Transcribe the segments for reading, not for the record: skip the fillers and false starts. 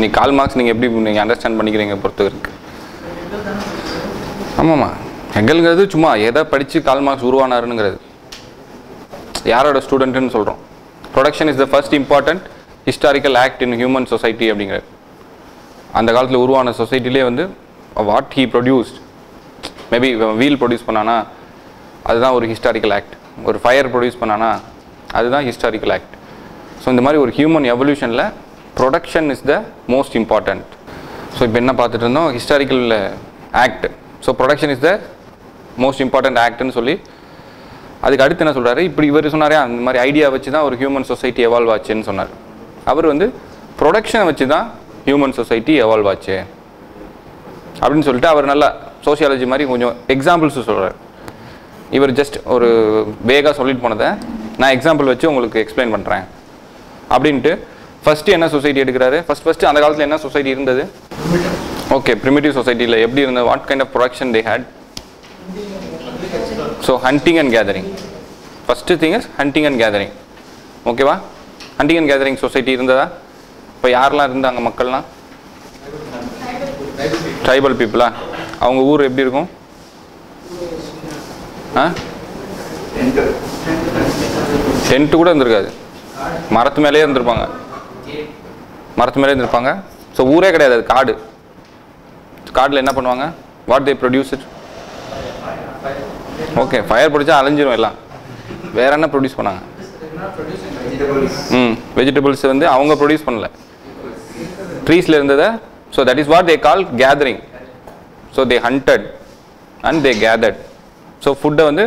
நீ Karl Marx நீங்கள் எப்படி நீங்கள் அண்டர்ஸ்டாண்ட் பண்ணிக்கிறீங்க பொறுத்து இருக்குது. ஆமாம்மா, ஹெகல்ங்கிறது சும்மா எதை படித்து கால் மார்க்ஸ் உருவானாருங்கிறது, யாரோட ஸ்டூடெண்ட்டுன்னு சொல்கிறோம். Production is the first important historical act in human society அப்படிங்கிறது. அந்த காலத்தில் உருவான சொசைட்டிலே வந்து what he produced, maybe wheel produce பண்ணானா அதுதான் ஒரு ஹிஸ்டாரிக்கல் ஆக்ட், ஒரு ஃபயர் ப்ரொடியூஸ் பண்ணானா அதுதான் ஹிஸ்டாரிக்கல் ஆக்ட். ஸோ இந்த மாதிரி ஒரு ஹியூமன் எவல்யூஷனில் production is the most important. So இப்போ என்ன பார்த்துட்டு இருந்தோம், historical act. So production is the most important ஆக்ட்னு சொல்லி அதுக்கு அடுத்து என்ன சொல்கிறாரு, இப்படி இவர் சொன்னாரே அந்த மாதிரி ஐடியா வச்சு தான் ஒரு ஹியூமன் சொசைட்டி எவால்வ் ஆச்சுன்னு சொன்னார். அவர் வந்து ப்ரொடக்ஷனை வச்சு தான் ஹியூமன் சொசைட்டி எவால்வ் ஆச்சு அப்படின்னு சொல்லிட்டு அவர் நல்லா சோசியாலஜி மாதிரி கொஞ்சம் எக்ஸாம்பிள்ஸ் சொல்கிறார். இவர் ஜஸ்ட் ஒரு வேகாக சொல்லிட்டு போனதை நான் எக்ஸாம்பிள் வச்சு உங்களுக்கு எக்ஸ்பிளைன் பண்ணுறேன் அப்படின்ட்டு ஃபஸ்ட்டு என்ன சொசைட்டி எடுக்கிறாரு. ஃபஸ்ட்டு அந்த காலத்தில் என்ன சொசைட்டி இருந்தது? ஓகே, ப்ரிமிட்டிவ் சொசைட்டியில் எப்படி இருந்தது, what kind of production they had? So hunting and gathering. First thing is hunting and gathering. ஓகேவா? ஹண்டிங் அண்ட் கேதரிங் சொசைட்டி இருந்ததா? இப்போ யாரெல்லாம் இருந்தாங்க மக்கள்லாம்? ட்ரைபல் பீப்புளா? அவங்க ஊர் எப்படி இருக்கும்? டென்ட்டு கூட இருந்திருக்காது, மரத்து மேலே இருந்திருப்பாங்க. ஸோ ஊரே கிடையாது, அது காடு. காடில் என்ன பண்ணுவாங்க? What they produce it? Okay, fire பிடிச்சா அலைஞ்சிரும் எல்லாம். வேற என்ன ப்ரொடியூஸ் பண்ணாங்க? வெஜிடபிள்ஸ் வந்து அவங்க ப்ரொடியூஸ் பண்ணல, ட்ரீஸில் இருந்ததை. So that is what they call gathering. So they hunted and they gathered. So ஃபுட்டை வந்து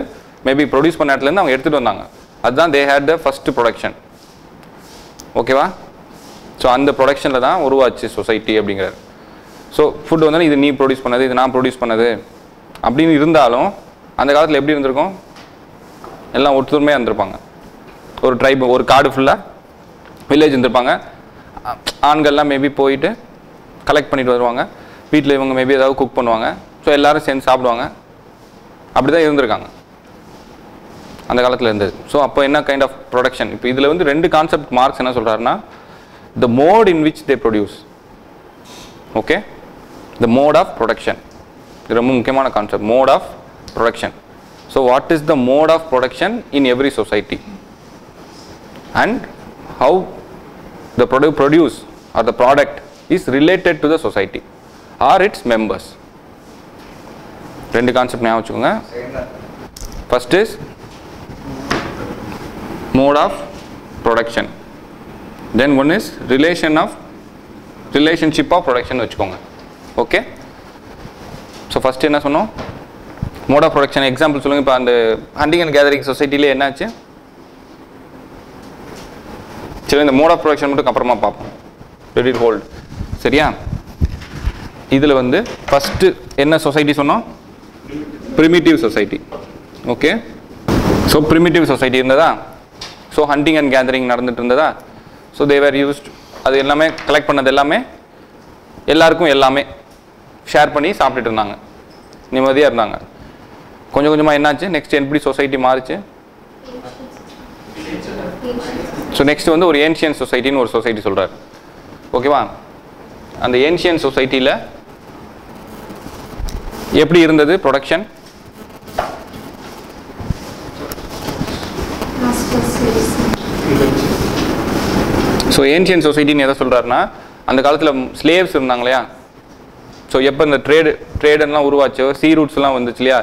மேபி ப்ரொடியூஸ் பண்ண இடத்துலேருந்து அவங்க எடுத்துகிட்டு வந்தாங்க. அதுதான் they had the first production. ஓகேவா? ஸோ அந்த ப்ரொடக்ஷனில் தான் உருவாச்சு சொசைட்டி அப்படிங்கிறது. ஸோ ஃபுட் வந்து இது நீ ப்ரொடியூஸ் பண்ணது, இது நான் ப்ரொடியூஸ் பண்ணது அப்படின்னு இருந்தாலும் அந்த காலத்தில் எப்படி இருந்திருக்கும்? எல்லாம் ஒற்றுமையாக இருந்திருப்பாங்க. ஒரு ட்ரைப், ஒரு காடு ஃபுல்லாக வில்லேஜ் இருந்திருப்பாங்க. ஆண்கள்லாம் மேபி போயிட்டு கலெக்ட் பண்ணிட்டு வருவாங்க. வீட்டில் இவங்க மேபி ஏதாவது குக் பண்ணுவாங்க. ஸோ எல்லோரும் சேர்ந்து சாப்பிடுவாங்க. அப்படி தான் இருந்திருக்காங்க அந்த காலத்தில் இருந்தது. ஸோ அப்போ என்ன கைண்ட் ஆஃப் ப்ரொடக்ஷன்? இப்போ இதில் வந்து ரெண்டு கான்செப்ட் மார்க்ஸ் என்ன சொல்கிறாருன்னா, the mode in which they produce. Okay, the mode of production. இது ரொம்ப முக்கியமான concept, mode of production. So what is the mode of production in every society and how the produce or the product is related to the society or its members. ரெண்டு concept ஞாபகம் வச்சுக்கோங்க. First is mode of production, then one is relationship of production வச்சுக்கோங்க. Okay, so first என்ன சொன்னோம்? Mode of production example சொல்லுங்கள். இப்போ அந்த hunting and gathering சொசைட்டிலே என்னாச்சு? சரி, இந்த மோட் ஆஃப் ப்ரொடக்ஷன் மட்டும் அப்புறமா பார்ப்போம். Let it hold. சரியா? இதில் வந்து ஃபஸ்ட்டு என்ன சொசைட்டி சொன்னோம்? Primitive society. Okay, so primitive society இருந்ததா? ஸோ ஹண்டிங் அண்ட் கேதரிங் நடந்துட்டு இருந்ததா? ஸோ தேவர் யூஸ்ட், அது எல்லாமே கலெக்ட் பண்ணது எல்லாமே எல்லாருக்கும் எல்லாமே ஷேர் பண்ணி சாப்பிட்டுட்டு இருந்தாங்க, நிம்மதியாக இருந்தாங்க. கொஞ்சம் கொஞ்சமாக என்னாச்சு? நெக்ஸ்ட் எப்படி சொசைட்டி மாறிச்சு? ஸோ நெக்ஸ்ட் வந்து ஒரு ஏன்ஷியன் சொசைட்டின்னு ஒரு சொசைட்டி சொல்கிறார். ஓகேவா? அந்த ஏன்ஷியன் சொசைட்டியில் எப்படி இருந்தது ப்ரொடக்ஷன்? ஸோ ஏன்ஷியன் சொசைட்டின்னு எதை சொல்கிறாருன்னா, அந்த காலத்தில் ஸ்லேவ்ஸ் இருந்தாங்க இல்லையா? ஸோ எப்போ இந்த ட்ரேடெல்லாம் உருவாச்சோ, சீ ரூட்ஸ்லாம் வந்துச்சு இல்லையா?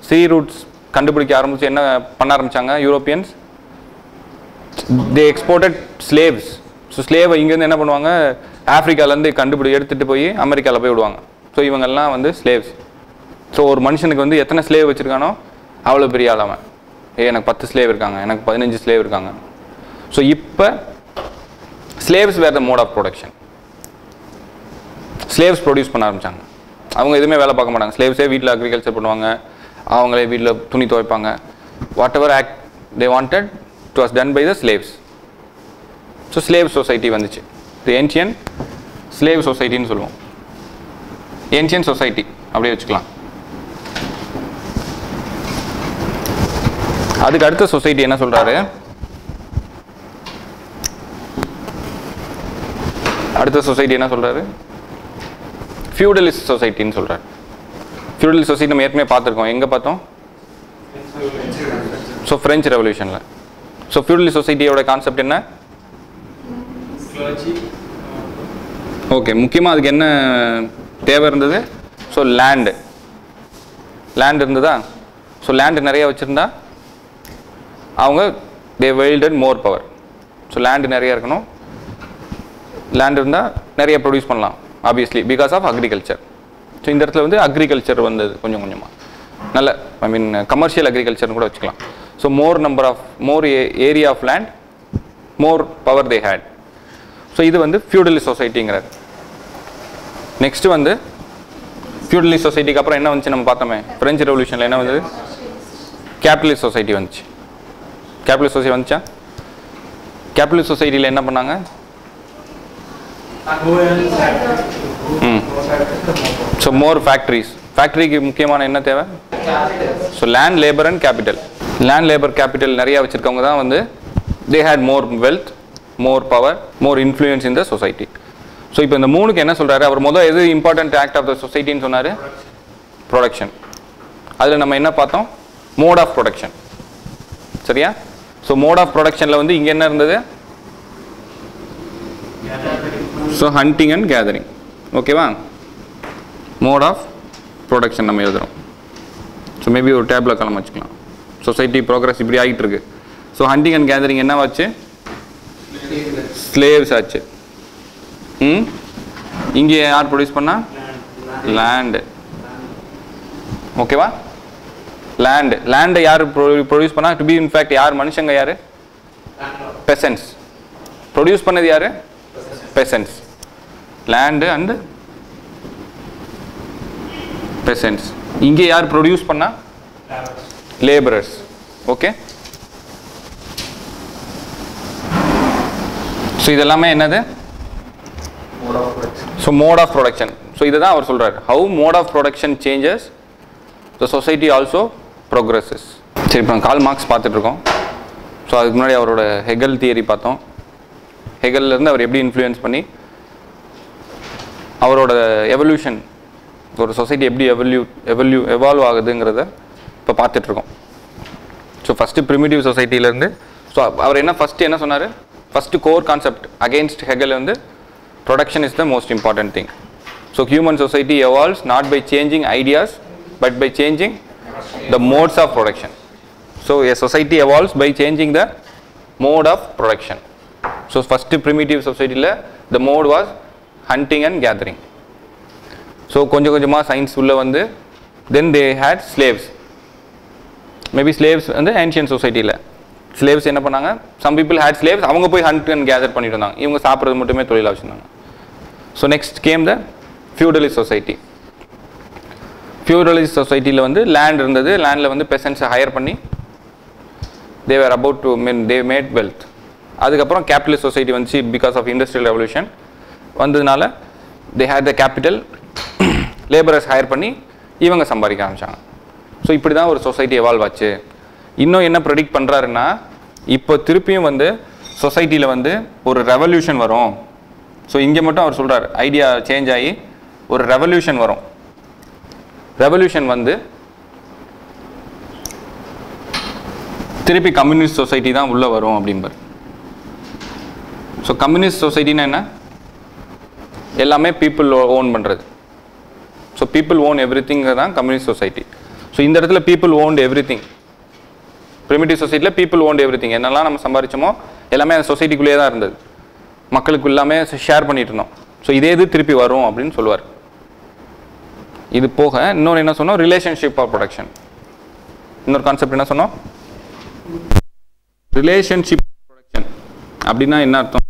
சீ ரூட்ஸ் கண்டுபிடிக்க ஆரம்பிச்சு என்ன பண்ண ஆரம்பித்தாங்க யூரோப்பியன்ஸ்? தே எக்ஸ்போர்ட்டட் ஸ்லேவ்ஸ். ஸோ ஸ்லேவை இங்கேருந்து என்ன பண்ணுவாங்க? ஆஃப்ரிக்காலேருந்து எடுத்துகிட்டு போய் அமெரிக்காவில் போய் விடுவாங்க. ஸோ இவங்கெல்லாம் வந்து ஸ்லேவ்ஸ். ஸோ ஒரு மனுஷனுக்கு வந்து எத்தனை ஸ்லேவ் வச்சுருக்கானோ அவ்வளோ பெரிய ஆளாமன். எனக்கு 10 ஸ்லேவ் இருக்காங்க, எனக்கு 15 ஸ்லேவ் இருக்காங்க. ஸோ இப்போ slaves were the mode of production. Slaves produce பண்ண ஆரம்பித்தாங்க. அவங்க எதுவுமே வேலை பார்க்க மாட்டாங்க. ஸ்லேவ்ஸே வீட்டில் அக்ரிகல்ச்சர் பண்ணுவாங்க, அவங்களே வீட்டில் துணி துவைப்பாங்க. Whatever act they wanted it was done by the slaves. So slave society வந்துச்சு. தி ஏன்ஷியன் ஸ்லேவ் சொசைட்டின்னு சொல்லுவோம். ஏன்ஷியன் சொசைட்டி அப்படியே வச்சுக்கலாம். அதுக்கு அடுத்த சொசைட்டி என்ன சொல்கிறாரு? அடுத்த சொசைட்டி என்ன சொல்கிறாரு? ஃபியூடலிஸ்ட் சொசைட்டின்னு சொல்கிறார். ஃபியூடலிஸ்ட் சொசைட்டி நம்ம ஏற்கனவே பார்த்துருக்கோம். எங்கே பார்த்தோம்? ஸோ ஃப்ரெஞ்ச் ரெவல்யூஷனில். ஸோ ஃபியூடலிஸ்ட் சொசைட்டியோட கான்செப்ட் என்ன? ஓகே, முக்கியமாக அதுக்கு என்ன தேவை இருந்தது? ஸோ லேண்டு இருந்ததா? ஸோ லேண்டு நிறைய வச்சுருந்தா அவங்க they wielded more power. So land நிறைய இருக்கணும். லேண்ட் இருந்தால் நிறைய ப்ரொடியூஸ் பண்ணலாம் obviously because of agriculture. So இந்த இடத்துல வந்து அக்ரிகல்ச்சர் வந்தது கொஞ்சம் கொஞ்சமாக நல்ல ஐ மீன் கமர்ஷியல் அக்ரிகல்ச்சர்னு கூட வச்சுக்கலாம். So more area of land, more power they had. So இது வந்து ஃபியூடலிஸ்ட் சொசைட்டிங்கிறார். நெக்ஸ்ட் வந்து ஃபியூடலிஸ்ட் சொசைட்டிக்கு அப்புறம் என்ன வந்துச்சு நம்ம பார்த்தோமே, ஃப்ரெஞ்ச் ரெவல்யூஷனில் என்ன வந்தது? கேபிட்டலிஸ்ட் சொசைட்டி வந்துச்சு. கேபிட்டலிஸ்ட் சொசைட்டி வந்துச்சா? கேபிட்டலிஸ்ட் சொசைட்டியில் என்ன பண்ணாங்க? So more factories. ஃபேக்ட்ரிக்கு முக்கியமான என்ன தேவை? So land, labour and capital. Land, labour, capital நிறையா வச்சுருக்கவங்க தான் வந்து they had more wealth, more power, more influence in the society. So இப்போ இந்த மூணுக்கு என்ன சொல்கிறாரு அவர்? முதல் எது இம்பார்ட்டன்ட் ஆக்ட் ஆஃப் த சொசைட்டின்னு சொன்னார்? ப்ரொடக்ஷன். அதில் நம்ம என்ன பார்த்தோம்? Mode of production. சரியா? ஸோ மோட் ஆஃப் ப்ரொடக்ஷனில் வந்து இங்கே என்ன இருந்தது? So hunting and gathering. ஓகேவா? மோட் ஆஃப் ப்ரொடக்ஷன் நம்ம எழுதுகிறோம். ஸோ மேபி ஒரு டேபில் காலம் வச்சுக்கலாம். சொசைட்டி ப்ரோக்ரஸ் இப்படி ஆகிட்டு இருக்கு. ஸோ ஹண்டிங் அண்ட் கேதரிங் என்ன ஆச்சு? ஸ்லேவ்ஸ் ஆச்சு. இங்கே யார் ப்ரொடியூஸ் பண்ணா? லேண்டு. ஓகேவா? லேண்டை யார் ப்ரொடியூஸ் பண்ணா? டு பி இன்ஃபேக்ட் யார்? மனுஷங்க யார்? பெசன்ஸ். ப்ரொடியூஸ் பண்ணது யார்? பெசன்ஸ். Land and peasants. இங்கே யார் ப்ரொடியூஸ் பண்ணா? லேபரர்ஸ். ஓகே, ஸோ இதெல்லாமே என்னது? So mode of production. So இதை தான் அவர் சொல்கிறார். How mode of production changes the society also progresses. சரி, இப்போ கால் மார்க்ஸ் பார்த்துட்ருக்கோம். ஸோ அதுக்கு முன்னாடி அவரோட ஹெகல் தியரி பார்த்தோம். ஹெகல்லேருந்து அவர் எப்படி இன்ஃப்ளூயன்ஸ் பண்ணி அவரோட எவல்யூஷன், ஒரு சொசைட்டி எப்படி எவால்வ் ஆகுதுங்கிறத இப்போ பார்த்துட்ருக்கோம். ஸோ ஃபஸ்ட்டு ப்ரிமிட்டிவ் சொசைட்டிலேருந்து ஸோ அவர் ஃபஸ்ட்டு என்ன சொன்னார்? First core concept against Hegel வந்து production is the most important thing. So human society evolves not by changing ideas but by changing the modes of production. So a society evolves by changing the mode of production. So first primitive சொசைட்டியில் the mode was hunting and gathering. So கொஞ்சம் கொஞ்சமாக science உள்ளே வந்து then they had slaves. Maybe slaves வந்து ancient சொசைட்டியில் slaves என்ன பண்ணாங்க? Some people had slaves. அவங்க போய் ஹண்ட் அண்ட் கேதர் பண்ணிட்டு இருந்தாங்க. இவங்க சாப்பிட்றது மட்டுமே தொழிலாக வச்சுருந்தாங்க. So next came the feudalist society. Feudalist சொசைட்டியில் வந்து லேண்ட் இருந்தது. லேண்டில் வந்து பெசன்ஸை ஹையர் பண்ணி they were about to they made wealth. அதுக்கப்புறம் கேபிட்டலிஸ்ட் சொசைட்டி வந்துச்சு. பிகாஸ் ஆஃப் இண்டஸ்ட்ரியல் ரெவல்யூஷன் வந்ததுனால they had the capital, labourers hire பண்ணி இவங்க சம்பாதிக்க ஆரம்பித்தாங்க. ஸோ இப்படி தான் ஒரு சொசைட்டி எவால்வ் ஆச்சு. இன்னும் என்ன ப்ரெடிக்ட் பண்ணுறாருன்னா, இப்போ திருப்பியும் வந்து சொசைட்டியில் வந்து ஒரு ரெவல்யூஷன் வரும். ஸோ இங்கே மட்டும் அவர் சொல்கிறார், ஐடியா சேஞ்ச் ஆகி ஒரு ரெவல்யூஷன் வரும். ரெவல்யூஷன் வந்து திருப்பி கம்யூனிஸ்ட் சொசைட்டி தான் உள்ளே வரும் அப்படிம்பார். ஸோ கம்யூனிஸ்ட் சொசைட்டினா என்ன? எல்லாமே பீப்புள் ஓன் பண்ணுறது. So people own every thing தான் கம்யூனிஸ்ட் சொசைட்டி. ஸோ இந்த இடத்துல people won't every thing. Primitive சொசைட்டியில் பீப்புள் ஓன்ட் எவ்ரி திங். என்னெல்லாம் நம்ம சம்பாதிச்சோமோ எல்லாமே அந்த சொசைட்டிக்குள்ளேயே தான் இருந்தது. மக்களுக்கு எல்லாமே ஷேர் பண்ணிட்டு இருந்தோம். ஸோ இதே இது திருப்பி வரும் அப்படின்னு சொல்லுவார். இது போக இன்னொன்று என்ன சொன்னோம்? Relationship of production. இன்னொரு கான்செப்ட் என்ன சொன்னோம்? ரிலேஷன்ஷிப் ப்ரொடக்ஷன் அப்படின்னா என்ன அர்த்தம்?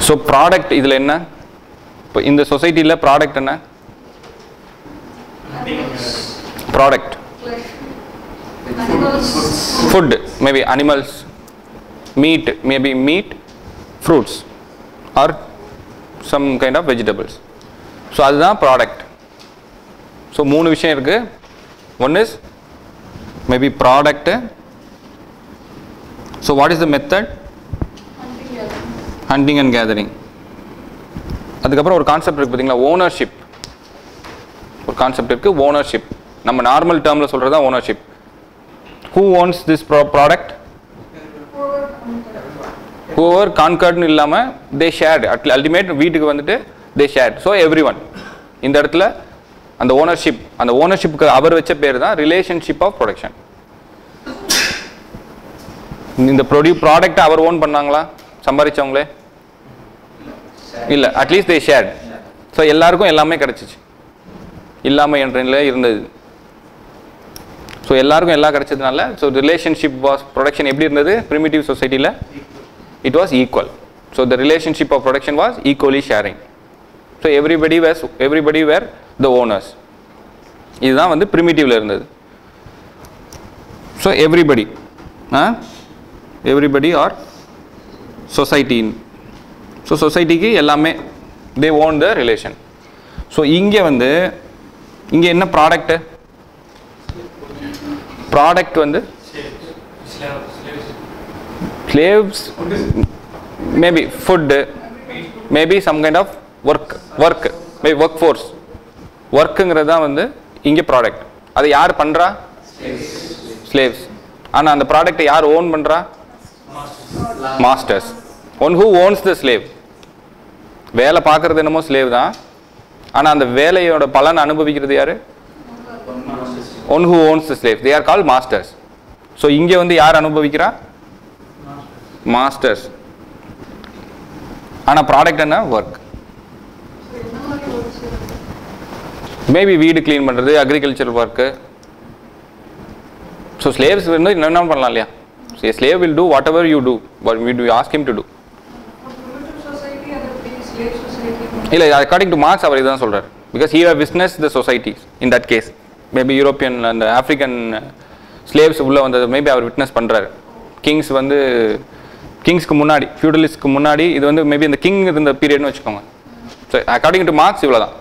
ஸோ ப்ராடக்ட் இதில் என்ன? இப்போ இந்த சொசைட்டியில் ப்ராடக்ட் என்ன? Product food, maybe animals, meat, maybe meat, fruits or some kind of vegetables. So அதுதான் ப்ராடக்ட். ஸோ மூணு விஷயம் இருக்குது. One is maybe product. So what is the method? Hunting and gathering. அதுக்கப்புறம் ஒரு கான்செப்ட் இருக்குது பார்த்தீங்களா, ஓனர்ஷிப். ஒரு கான்செப்ட் இருக்குது, ஓனர்ஷிப். நம்ம நார்மல் டேர்மில் சொல்கிறது தான் ownership. Who ones this product? whoever conquered னு இல்லாமல் they shared. அல்டிமேட் வீட்டுக்கு வந்துட்டு they shared. So every one. இந்த இடத்துல அந்த ஓனர்ஷிப், அந்த ஓனர்ஷிப்புக்கு அவர் வச்ச பேர் தான் ரிலேஷன்ஷிப் ஆஃப் ப்ரொடக்ஷன். இந்த ப்ராடக்ட் அவர் ஓன் பண்ணாங்களா சம்பாதிச்சவங்களே? இல்லை, அட்லீஸ்ட் they shared. ஸோ எல்லாருக்கும் எல்லாமே கிடச்சிச்சு, இல்லாமல் என்ற நிலையில் இருந்தது. ஸோ எல்லாருக்கும் எல்லாம் கிடைச்சதுனால ஸோ ரிலேஷன்ஷிப் வாஸ் ப்ரொடக்ஷன் எப்படி இருந்தது ப்ரிமிட்டிவ் சொசைட்டியில்? It was equal. So the relationship of production was equally sharing. So everybody were the owners. இதுதான் வந்து ப்ரிமிட்டிவ்ல இருந்தது. So everybody are society. So சொசைட்டிக்கு எல்லாமே they own the relation. So இங்கே வந்து இங்கே என்ன ப்ராடக்ட்டு? ப்ராடக்ட் வந்து slaves, maybe food, maybe some kind of work, maybe workforce. ஒர்க்குங்கிறது தான் வந்து இங்கே ப்ராடக்ட். அதை யார் பண்ணுறா? ஸ்லேவ்ஸ். ஆனால் அந்த ப்ராடக்டை யார் ஓன் பண்ணுறா? Masters. One who owns the slave. வேலை பார்க்குறது என்னமோ ஸ்லேவ் தான், ஆனால் அந்த வேலையோட பலன் அனுபவிக்கிறது யார்? One who owns the slave. They are call masters. So இங்கே வந்து யார் அனுபவிக்கிறா? மாஸ்டர்ஸ். ஆனால் ப்ராடக்ட் என்ன? ஒர்க். மேபி வீடு கிளீன் பண்ணுறது, அக்ரிகல்ச்சர் ஒர்க்கு. ஸோ ஸ்லேவ்ஸ் வந்து என்ன பண்ணலாம் இல்லையா? Slave will do whatever you do, but you ask him to do. இல்லை, அக்கார்டிங் டு மார்க்ஸ் அவர் இதுதான் சொல்கிறார். Because he have witnessed the societies in that case. Maybe European அந்த African slaves உள்ளே வந்தது மேபி அவர் விட்னஸ் பண்ணுறாரு. Kings வந்து கிங்ஸ்க்கு முன்னாடி, ஃபியூடலிஸ்ட்க்கு முன்னாடி இது வந்து மேபி இந்த கிங் இருந்த பீரியட்னு வச்சுக்கோங்க. ஸோ அக்கார்டிங் டு மார்க்ஸ் இவ்வளோ தான்.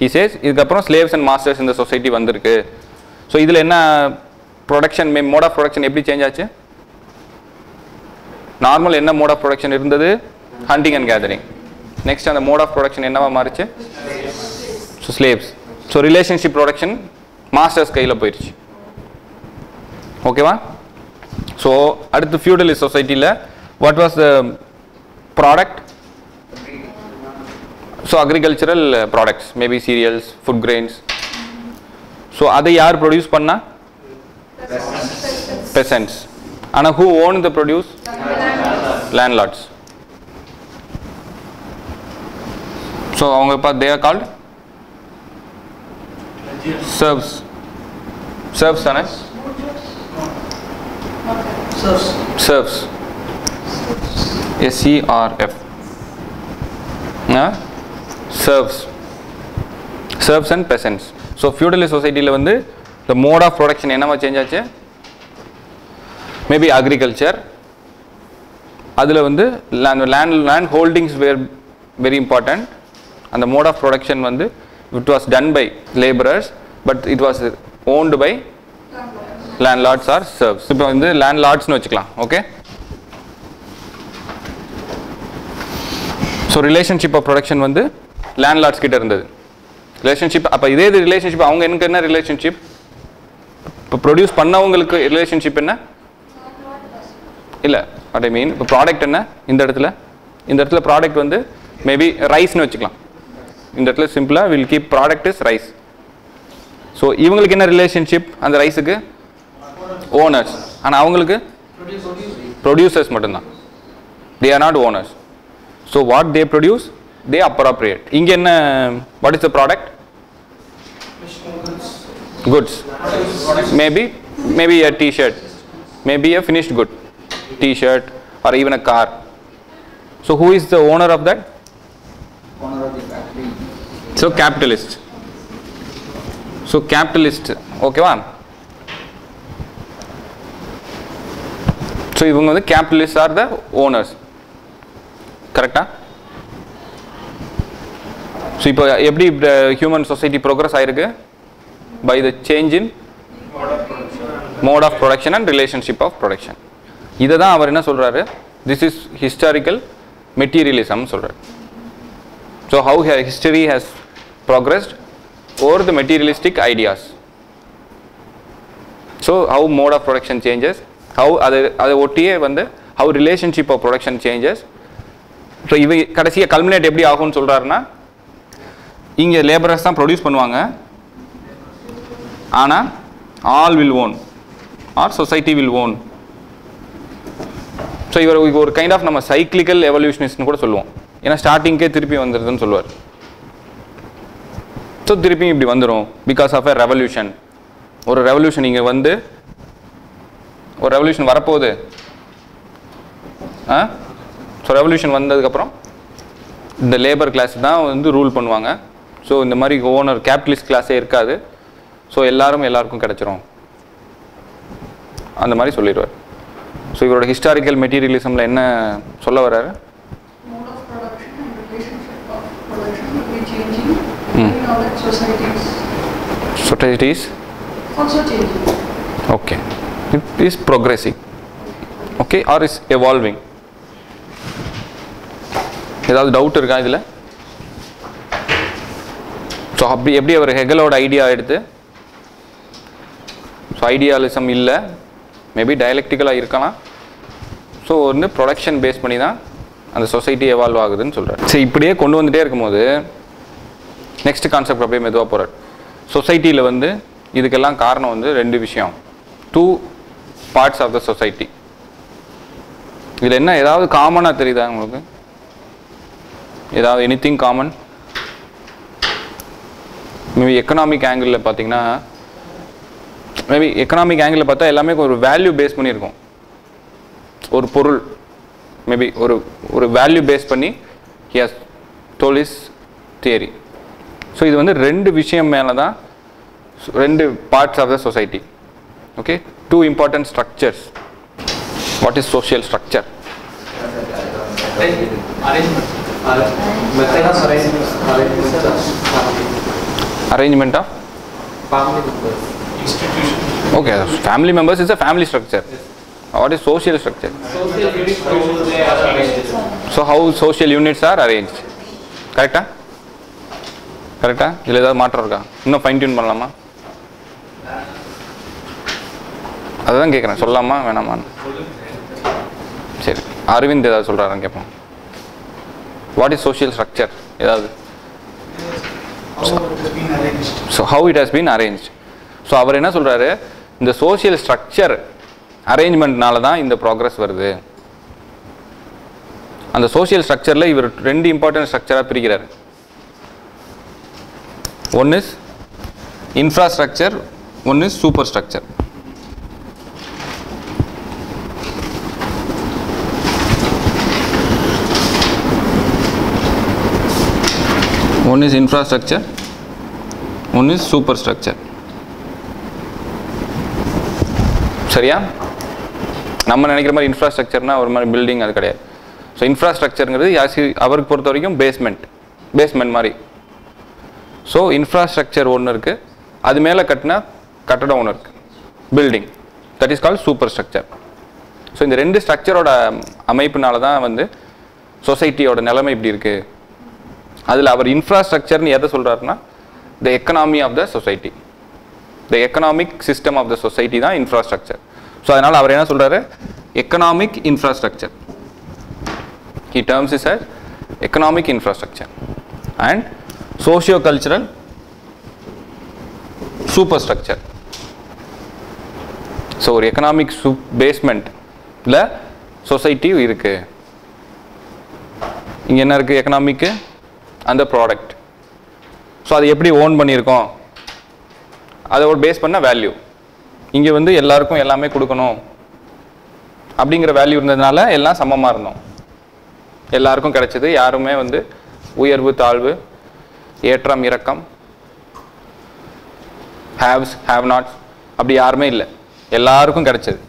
ஹி சேஸ் இதுக்கப்புறம் ஸ்லேவ்ஸ் அண்ட் மாஸ்டர்ஸ் இந்த சொசைட்டி வந்திருக்கு. ஸோ இதில் என்ன ப்ரொடக்ஷன், மோட் ஆஃப் ப்ரொடக்ஷன் எப்படி சேஞ்ச் ஆச்சு? நார்மல் என்ன மோட் ஆஃப் ப்ரொடக்ஷன் இருந்தது? Hunting and gathering. நெக்ஸ்ட் அந்த மோட் ஆஃப் ப்ரொடக்ஷன் என்னவா மாறிச்சு? So slaves. So relationship production masters கையில் போயிடுச்சு. ஓகேவா? ஸோ அடுத்து ஃபியூடலிஸ்ட் சொசைட்டியில் what was the product? So agricultural products, maybe serials, food grains. So அதை யார் ப்ரொடியூஸ் பண்ணா? பெசன்ட்ஸ். ஆனால் who own the produce? Landlords. So அவங்க இப்போ they are called serves. Serves தானே? serfs. SERF. serfs and peasants. So feudalist society la vandu the mode of production enna change aachu? Maybe agriculture. adula vandu land holdings were very important, and the mode of production vandu it was done by laborers, but it was owned by landlords or serfs. இப்போ வந்து landlords னு வச்சுக்கலாம். Okay, so relationship of production வந்து landlords கிட்ட இருந்தது. Relationship அப்போ இதே இது ரிலேஷன்ஷிப் அவங்க எனக்கு என்ன ரிலேஷன்ஷிப்? இப்போ ப்ரொடியூஸ் பண்ணவங்களுக்கு ரிலேஷன்ஷிப் என்ன? இல்லை, வாட் ஐ மீன் இப்போ ப்ராடக்ட் என்ன? இந்த இடத்துல ப்ராடக்ட் வந்து மேபி ரைஸ்னு வச்சுக்கலாம். இந்த இடத்துல சிம்பிளாக will keep product is rice. So இவங்களுக்கு என்ன ரிலேஷன்ஷிப்? அந்த ரைஸுக்கு ஓனர்ஸ். ஆனால் அவங்களுக்கு ப்ரொடியூசர்ஸ் மட்டும்தான். They are not owners. So what they produce they appropriate. இங்கே என்ன? What is the product? Goods. Maybe a t-shirt, maybe a finished good t-shirt or even a car. So who is the owner of that? Owner of the factory. So capitalist. So capitalist. ஓகேவா? So இவங்க வந்து capitalist are the owners. கரெக்டா? So இப்போ எப்படி human society progress ஆயிருக்கு? By the change in mode of production and relationship of production. இதை தான் அவர் என்ன சொல்கிறாரு? திஸ் இஸ் ஹிஸ்டாரிக்கல் மெட்டீரியலிசம் சொல்கிறார். So how history has progressed over the materialistic ideas. So how mode of production changes, how அதை ஒட்டியே வந்து how relationship of production changes. So இவ கடைசியாக கல்மினேட் எப்படி ஆகும்னு சொல்கிறாருன்னா, இங்கே லேபரர்ஸ் தான் ப்ரொடியூஸ் பண்ணுவாங்க, ஆனால் all will own or society will own. So இவர் ஒரு கைண்ட் ஆஃப் நம்ம சைக்ளிக்கல் எவல்யூஷனிஸ்ட்னு கூட சொல்லுவோம். ஏன்னா ஸ்டார்டிங்கே திருப்பி வந்துடுதுன்னு சொல்லுவார். ஸோ திருப்பி இப்படி வந்துடும் பிகாஸ் ஆஃப் எ ரெவல்யூஷன். ஒரு ரெவல்யூஷன் இங்கே வந்து ஒரு ரெவல்யூஷன் வரப்போகுது. ஸோ ரெவல்யூஷன் வந்ததுக்கப்புறம் இந்த லேபர் கிளாஸ் தான் வந்து ரூல் பண்ணுவாங்க. ஸோ இந்த மாதிரி ஓனர் கேபிட்டலிஸ்ட் கிளாஸே இருக்காது. ஸோ எல்லாருக்கும் கிடச்சிரும் அந்த மாதிரி சொல்லிடுவார். ஸோ இவரோட ஹிஸ்டாரிக்கல் மெட்டீரியலிசமில் என்ன சொல்ல வர்றாரு? Societies also changing. Okay, it is progressing, okay, or is evolving. ஏதாவது டவுட் இருக்கா இதில்? ஸோ அப்படி எப்படி அவர் ஹெகலோட ஐடியா எடுத்து, ஸோ ஐடியாலிசம் இல்லை, மேபி டயலெக்டிக்கலாக இருக்கலாம். ஸோ வந்து ப்ரொடக்ஷன் பேஸ் பண்ணி தான் அந்த சொசைட்டி எவால்வ் ஆகுதுன்னு சொல்கிறார். சரி, இப்படியே கொண்டு வந்துகிட்டே இருக்கும்போது நெக்ஸ்ட் கான்செப்ட் அப்படியே மெதுவாக போகிறார். சொசைட்டியில் வந்து இதுக்கெல்லாம் காரணம் வந்து ரெண்டு விஷயம், 2 parts ஆஃப் த சொசைட்டி. இதில் என்ன ஏதாவது காமனாக தெரியுதா உங்களுக்கு? ஏதாவது எனிதிங் காமன்? மேபி எக்கனாமிக் ஆங்கிளில் பார்த்தீங்கன்னா, மேபி எக்கனாமிக் ஆங்கிளில் பார்த்தா எல்லாமே ஒரு வேல்யூ பேஸ் பண்ணியிருக்கோம். ஒரு பொருள் மேபி ஒரு வேல்யூ பேஸ் பண்ணி he has told his theory. So இது வந்து ரெண்டு விஷயம் மேலே தான், ரெண்டு parts of the society. Okay, 2 important structures. What is social structure? Arrangement of family members. Institution. Okay, family members is a family structure. What is social structure? Social units they are arranged. So how social units are arranged? கரெக்டா? கரெக்டா? இதில் ஏதாவது மாற்றம் இருக்கா? இன்னும் fine tune பண்ணலாமா? அதுதான் கேட்குறேன், சொல்லலாமா வேணாமான்னு. சரி, அரவிந்த் ஏதாவது சொல்கிறாரான்னு கேட்போம். What is social structure? ஏதாவது so how it has been arrange. So அவர் என்ன சொல்கிறாரு, இந்த சோஷியல் ஸ்ட்ரக்சர் அரேஞ்ச்மெண்ட்னால தான் இந்த ப்ராக்ரஸ் வருது. அந்த சோஷியல் ஸ்ட்ரக்சரில் இவர் 2 இம்பார்ட்டன்ட் ஸ்ட்ரக்சராக பிரிக்கிறார். One is infrastructure, one is super structure. One is infrastructure, one is superstructure. சரியா? நம்ம நினைக்கிற மாதிரி இன்ஃப்ராஸ்ட்ரக்சர்னா ஒரு மாதிரி பில்டிங் அது கிடையாது. ஸோ இன்ஃப்ராஸ்ட்ரக்சருங்கிறது அவருக்கு பொறுத்த வரைக்கும் பேஸ்மெண்ட் மாதிரி. ஸோ இன்ஃப்ராஸ்ட்ரக்சர் ஒன்று இருக்குது, அது மேலே கட்டின கட்டடம் ஒன்று இருக்குது, building, that is called super structure. So இந்த 2 ஸ்ட்ரக்சரோட அமைப்புனால தான் வந்து சொசைட்டியோட நிலைமை இப்படி இருக்குது. அதில் அவர் இன்ஃப்ராஸ்ட்ரக்சர்னு எதை சொல்கிறாருன்னா, the economy of the society, the economic system of the society தான் இன்ஃப்ராஸ்ட்ரக்சர். ஸோ அதனால் அவர் என்ன சொல்கிறாரு, economic infrastructure. He terms is as economic infrastructure and socio cultural super structure. So ஒரு எக்கனாமிக் பேஸ்மெண்ட்டில் சொசைட்டி இருக்குது. இங்கே என்ன இருக்குது, எக்கனாமிக்கு அந்த ப்ராடக்ட். ஸோ அது எப்படி ஓன் பண்ணியிருக்கோம், அதோட பேஸ் பண்ண வேல்யூ. இங்கே வந்து எல்லாருக்கும் எல்லாமே கொடுக்கணும் அப்படிங்கிற வேல்யூ இருந்ததுனால எல்லாம் சமமாக இருந்தோம், எல்லாருக்கும் கிடைச்சது. யாருமே வந்து உயர்வு தாழ்வு, ஏற்றம் இறக்கம், ஹேவ்ஸ் ஹேவ் நாட்ஸ் அப்படி யாருமே இல்லை, எல்லாருக்கும் கிடைச்சது.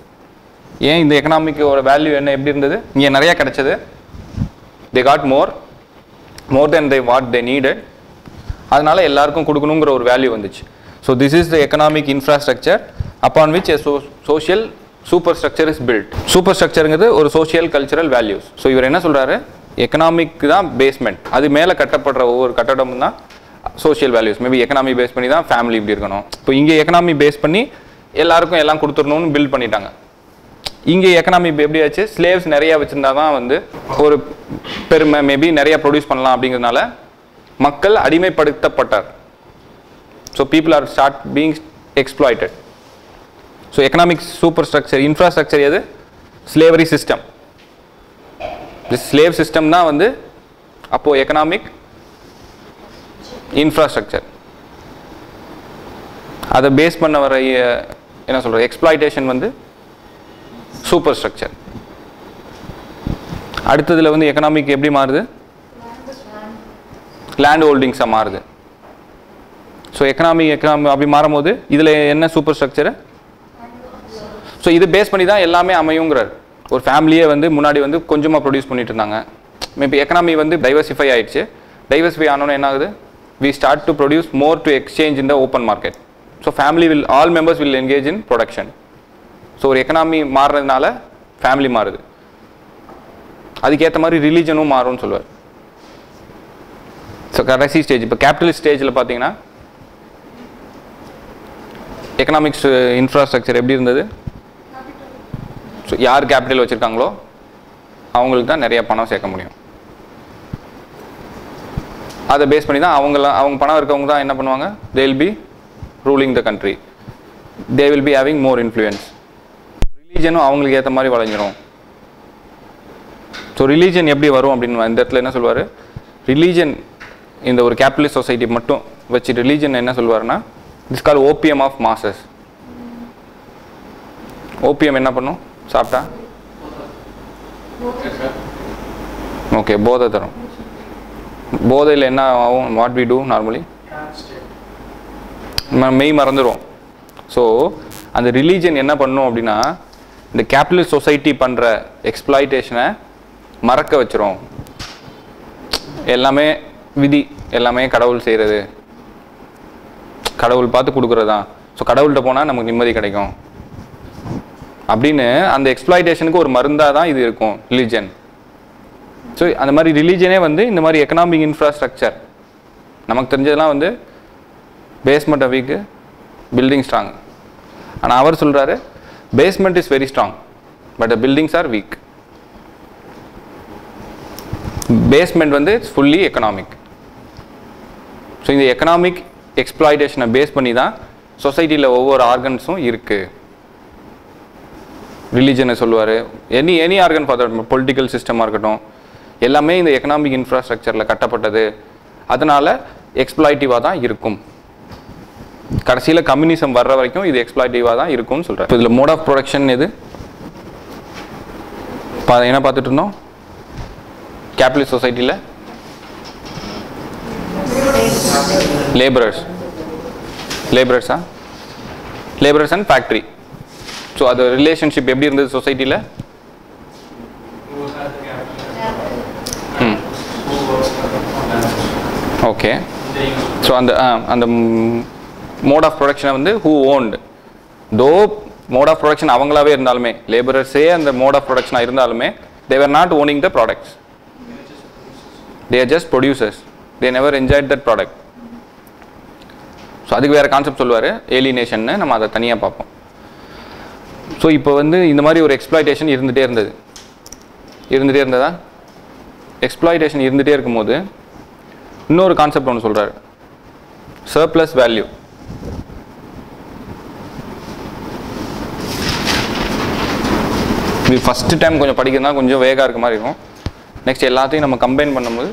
ஏன் இந்த எக்கனாமிக்கோட வேல்யூ என்ன எப்படி இருந்தது, இங்கே நிறையா கிடைச்சது. they got more than what they needed. அதனால எல்லாருக்கும் கொடுக்கணுங்கிற ஒரு வேல்யூ வந்துச்சு. So this is the economic infrastructure upon which a social superstructure is built. Super ஸ்ட்ரக்சருங்கிறது ஒரு சோஷியல் கல்ச்சரல் வேல்யூஸ். ஸோ இவர் என்ன சொல்கிறாரு, எக்கனாமிக் தான் பேஸ்மெண்ட். அது மேலே கட்டப்படுற ஒவ்வொரு கட்டடமும் தான் social values. Maybe economy base பண்ணி தான் ஃபேமிலி இப்படி இருக்கணும். இப்போ இங்கே எக்கனாமி பேஸ் பண்ணி எல்லாருக்கும் எல்லாம் கொடுத்துடணும்னு பில்ட் பண்ணிட்டாங்க. இங்கே எக்கனாமி எப்படி ஆச்சு, ஸ்லேவ்ஸ் நிறையா வச்சுருந்தா தான் வந்து ஒரு பெருமை, மேபி நிறையா ப்ரொடியூஸ் பண்ணலாம் அப்படிங்கிறதுனால மக்கள் அடிமைப்படுத்தப்பட்டார். So people are start being exploited. So economic super structure infrastructure எது, ஸ்லேவரி சிஸ்டம். ஸ்லேவ் சிஸ்டம் தான் வந்து அப்போது எக்கனாமிக் இன்ஃப்ராஸ்ட்ரக்சர். அதை பேஸ் பண்ண வர என்ன சொல்கிறது எக்ஸ்ப்ளாய்டேஷன் வந்து சூப்பர் ஸ்ட்ரக்சர். அடுத்ததில் வந்து எக்கனாமிக் எப்படி மாறுது, லேண்ட் ஹோல்டிங்ஸாக மாறுது. ஸோ எக்கனாமி அப்படி மாறும்போது இதில் என்ன சூப்பர் ஸ்ட்ரக்சரு, ஸோ இது பேஸ் பண்ணி தான் எல்லாமே அமையுங்கிறார். ஒரு ஃபேமிலியே வந்து முன்னாடி வந்து கொஞ்சமாக ப்ரொடியூஸ் பண்ணிட்டு இருந்தாங்க. மேபி எக்கனாமி வந்து டைவர்சிஃபை ஆயிடுச்சு. டைவர்சிஃபை ஆனோன்னு என்ன ஆகுது, we start to produce more to exchange in the open market. So family will, all members will engage in production. So ஒரு எக்கனாமி மாறுறதுனால ஃபேமிலி மாறுது. அதுக்கேற்ற மாதிரி ரிலீஜனும் மாறும்னு சொல்லுவார். ஸோ கடைசி ஸ்டேஜ் இப்போ கேபிட்டலிஸ்ட் ஸ்டேஜில் பார்த்தீங்கன்னா எக்கனாமிக்ஸ் இன்ஃப்ராஸ்ட்ரக்சர் எப்படி இருந்தது, ஸோ யார் கேபிட்டல் வச்சுருக்காங்களோ அவங்களுக்கு தான் நிறைய பணம் சேர்க்க முடியும். அதை பேஸ் பண்ணி தான் அவங்க பணம் இருக்கவங்க தான் என்ன பண்ணுவாங்க, they will be ruling the country, they will be having more influence. ரிலீஜனும் அவங்களுக்கு ஏற்ற மாதிரி வளைஞ்சிரும். ஸோ ரிலீஜன் எப்படி வரும் அப்படின்னு இந்த இடத்துல என்ன சொல்லுவார், ரிலீஜன் இந்த ஒரு கேபிட்டலிஸ்ட் சொசைட்டி மட்டும் வச்சு ரிலீஜன் என்ன சொல்லுவாருன்னா, it's call opium of masses. Opium என்ன பண்ணும் சாப்பிட்டா, ஓகே போதை தரும். போதையில் என்ன ஆகும், வாட் வி டூ நார்மலி மெய் மறந்துடும். ஸோ அந்த ரிலீஜன் என்ன பண்ணும் அப்படின்னா, இந்த கேபிட்டலிஸ்ட் சொசைட்டி பண்ணுற எக்ஸ்ப்ளாய்டேஷனை மறக்க வச்சிரும். எல்லாமே விதி, எல்லாமே கடவுள் செய்கிறது, கடவுள் பார்த்து கொடுக்குறது தான். ஸோ கடவுள்கிட்ட போனால் நமக்கு நிம்மதி கிடைக்கும் அப்படின்னு அந்த எக்ஸ்ப்ளாய்டேஷனுக்கு ஒரு மருந்தாக தான் இது இருக்கும் ரிலீஜன். ஸோ அந்த மாதிரி ரிலீஜனே வந்து இந்த மாதிரி எக்கனாமிக் இன்ஃப்ராஸ்ட்ரக்சர் நமக்கு தெரிஞ்சதெல்லாம் வந்து பேஸ்மெண்ட் வீக்கு, பில்டிங் ஸ்ட்ராங். ஆனால் அவர் சொல்கிறாரு basement is very strong but the buildings R week. Basement வந்து இட்ஸ் ஃபுல்லி எக்கனாமிக். ஸோ இந்த எக்கனாமிக் எக்ஸ்ப்ளாய்டேஷனை பேஸ் பண்ணி தான் சொசைட்டியில் ஒவ்வொரு ஆர்கன்ஸும் இருக்குது. ரிலீஜனை சொல்லுவார், any organ for the political சிஸ்டமாக இருக்கட்டும், எல்லாமே இந்த எக்கனாமிக் இன்ஃப்ராஸ்ட்ரக்சரில் கட்டப்பட்டது. அதனால் எக்ஸ்ப்ளாய்டிவாக தான் இருக்கும். கடைசியில் கம்யூனிசம் வர்ற வரைக்கும் இது எக்ஸ்ப்ளாய்டிவாக தான் இருக்கும்னு சொல்கிறேன். இப்போ இதில் மோட் ஆஃப் ப்ரொடக்ஷன் எது என்ன பார்த்துட்டு இருந்தோம், கேபிட்டலிஸ்ட் சொசைட்டியில் லேபரர்ஸா, லேபரர்ஸ் அண்ட் ஃபேக்ட்ரி. ஸோ அது ரிலேஷன்ஷிப் எப்படி இருந்தது சொசைட்டியில், ஓகே. ஸோ அந்த மோட் ஆஃப் ப்ரொடக்ஷனை வந்து ஹூ ஓன்டு, தோ மோட் ஆஃப் ப்ரொடக்ஷன் அவங்களாவே இருந்தாலுமே, லேபரர்ஸே அந்த மோட் ஆஃப் ப்ரொடக்ஷனாக இருந்தாலுமே, they were not owning the products, they are just producers, they never enjoyed that product. So அதுக்கு வேறு கான்செப்ட் சொல்லுவார், ஏலினேஷன்னு. நம்ம அதை தனியாக பார்ப்போம். ஸோ இப்போ வந்து இந்த மாதிரி ஒரு எக்ஸ்ப்ளாய்டேஷன் இருந்துகிட்டே இருந்ததா, எக்ஸ்ப்ளாய்டேஷன் இருந்துகிட்டே இருக்கும்போது இன்னொரு கான்செப்ட் ஒன்று சொல்கிறார், சர்ப்ளஸ் வேல்யூ. இது ஃபஸ்ட்டு டைம் கொஞ்சம் படிக்கிறதுனா கொஞ்சம் வேகாக இருக்க மாதிரி இருக்கும். நெக்ஸ்ட் எல்லாத்தையும் நம்ம கம்பைன் பண்ணும்போது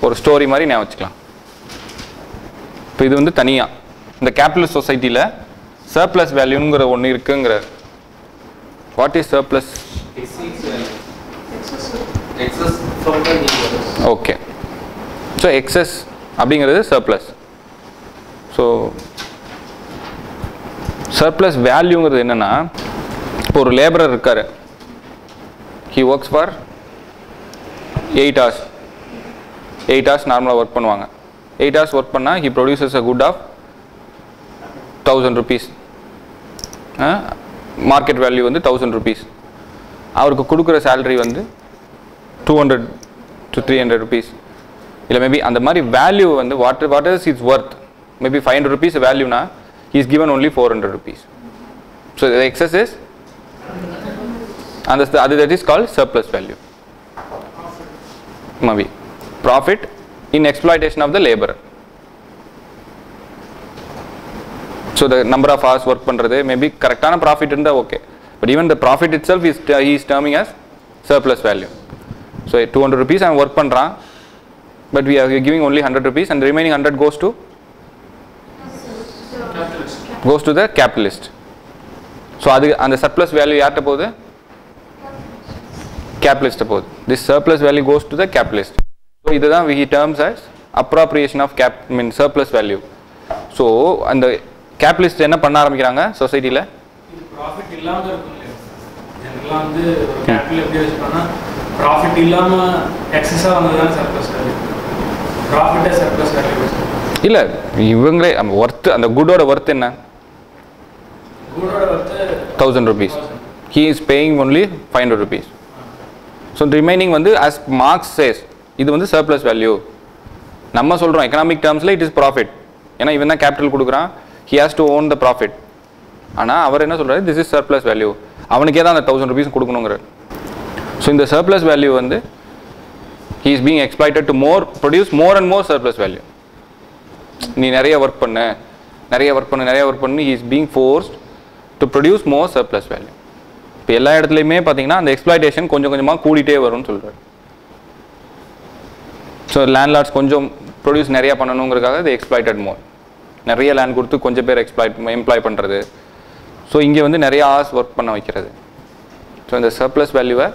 ஒரு ஸ்டோரி மாதிரி ஞாபகம் வச்சுக்கலாம். இப்போ இது வந்து தனியாக இந்த கேபிட்டலிஸ்ட் சொசைட்டியில் சர்ப்ளஸ் வேல்யூங்கிற ஒன்று இருக்குங்கிறார். What is surplus? Okay. So excess அப்படிங்கிறது சர்ப்ளஸ். ஸோ சர்ப்ளஸ் வேல்யூங்கிறது என்னென்னா, இப்போ ஒரு லேபரர் இருக்கார், he works for 8 hours. 8 hours நார்மலாக ஒர்க் பண்ணுவாங்க. 8 hours ஒர்க் பண்ணால் he produces a good of 1000 rupees. Market value வந்து 1000 rupees. அவருக்கு கொடுக்குற சேலரி வந்து 200 to 300 rupees இல்லை மேபி அந்த மாதிரி வேல்யூ வந்து what is it's worth maybe 500 rupees வேல்யூனா he is given only 400 rupees. So the excess is and that is called surplus value. Maybe profit in exploitation of the laborer. So the number of hours work பண்றது maybe கரெக்டான profit இருந்தா okay, but even the profit itself he is terming as surplus value. So 200 rupees I am work பண்றான், but we are giving only 100 rupees and the remaining 100 goes to the capitalist. So அது அந்த surplus value யார்ட்ட போகுது? capitalist போகுது. This surplus value goes to the capitalist. So இதுதான் he terms as appropriation of surplus value. So அந்த capitalist என்ன பண்ண ஆரம்பிக்கிறாங்க சொசைட்டில? profit இல்லாம இருக்குல்ல, ஜெனரலா வந்து கேபிட்டல் எப்படி யூஸ் பண்ணா profit இல்லாம எக்ஸஸா வந்ததான surplus value. profit surplus value இல்ல இவங்களே worth அந்த குட்டோட worth என்ன? குட்டோட worth 1000 rupees. He is paying only 500 rupees. So the remaining வந்து as Marx says இது வந்து surplus value. நம்ம சொல்றோம் economic termsல it is profit. ஏன்னா இவன் தான் capital கொடுக்குறான், he has to own the profit. ஆனா அவர் என்ன சொல்றாரு, this is surplus value. அவனுக்கே தான் அந்த 1000 rupees கொடுக்கணும்ங்கற. So இந்த surplus value வந்து he is being exploited to produce more and more surplus value. நீ நிறைய வர்க் பண்ணு he is being forced to produce more surplus value. இப்போ எல்லா இடத்துலையுமே பார்த்தீங்கன்னா அந்த எக்ஸ்ப்ளாய்டேஷன் கொஞ்சம் கொஞ்சமாக கூடிட்டே வரும்னு சொல்கிறார். ஸோ லேண்ட்லார்ட்ஸ் கொஞ்சம் ப்ரொடியூஸ் நிறையா பண்ணணுங்கிறதுக்காக இது எக்ஸ்ப்ளாய்டட் மோர், நிறைய லேண்ட் கொடுத்து கொஞ்சம் பேர் எம்ப்ளாய் பண்ணுறது. ஸோ இங்கே வந்து நிறைய ஹார்ஸ் ஒர்க் பண்ண வைக்கிறது. ஸோ இந்த சர்ப்ளஸ் வேல்யூவை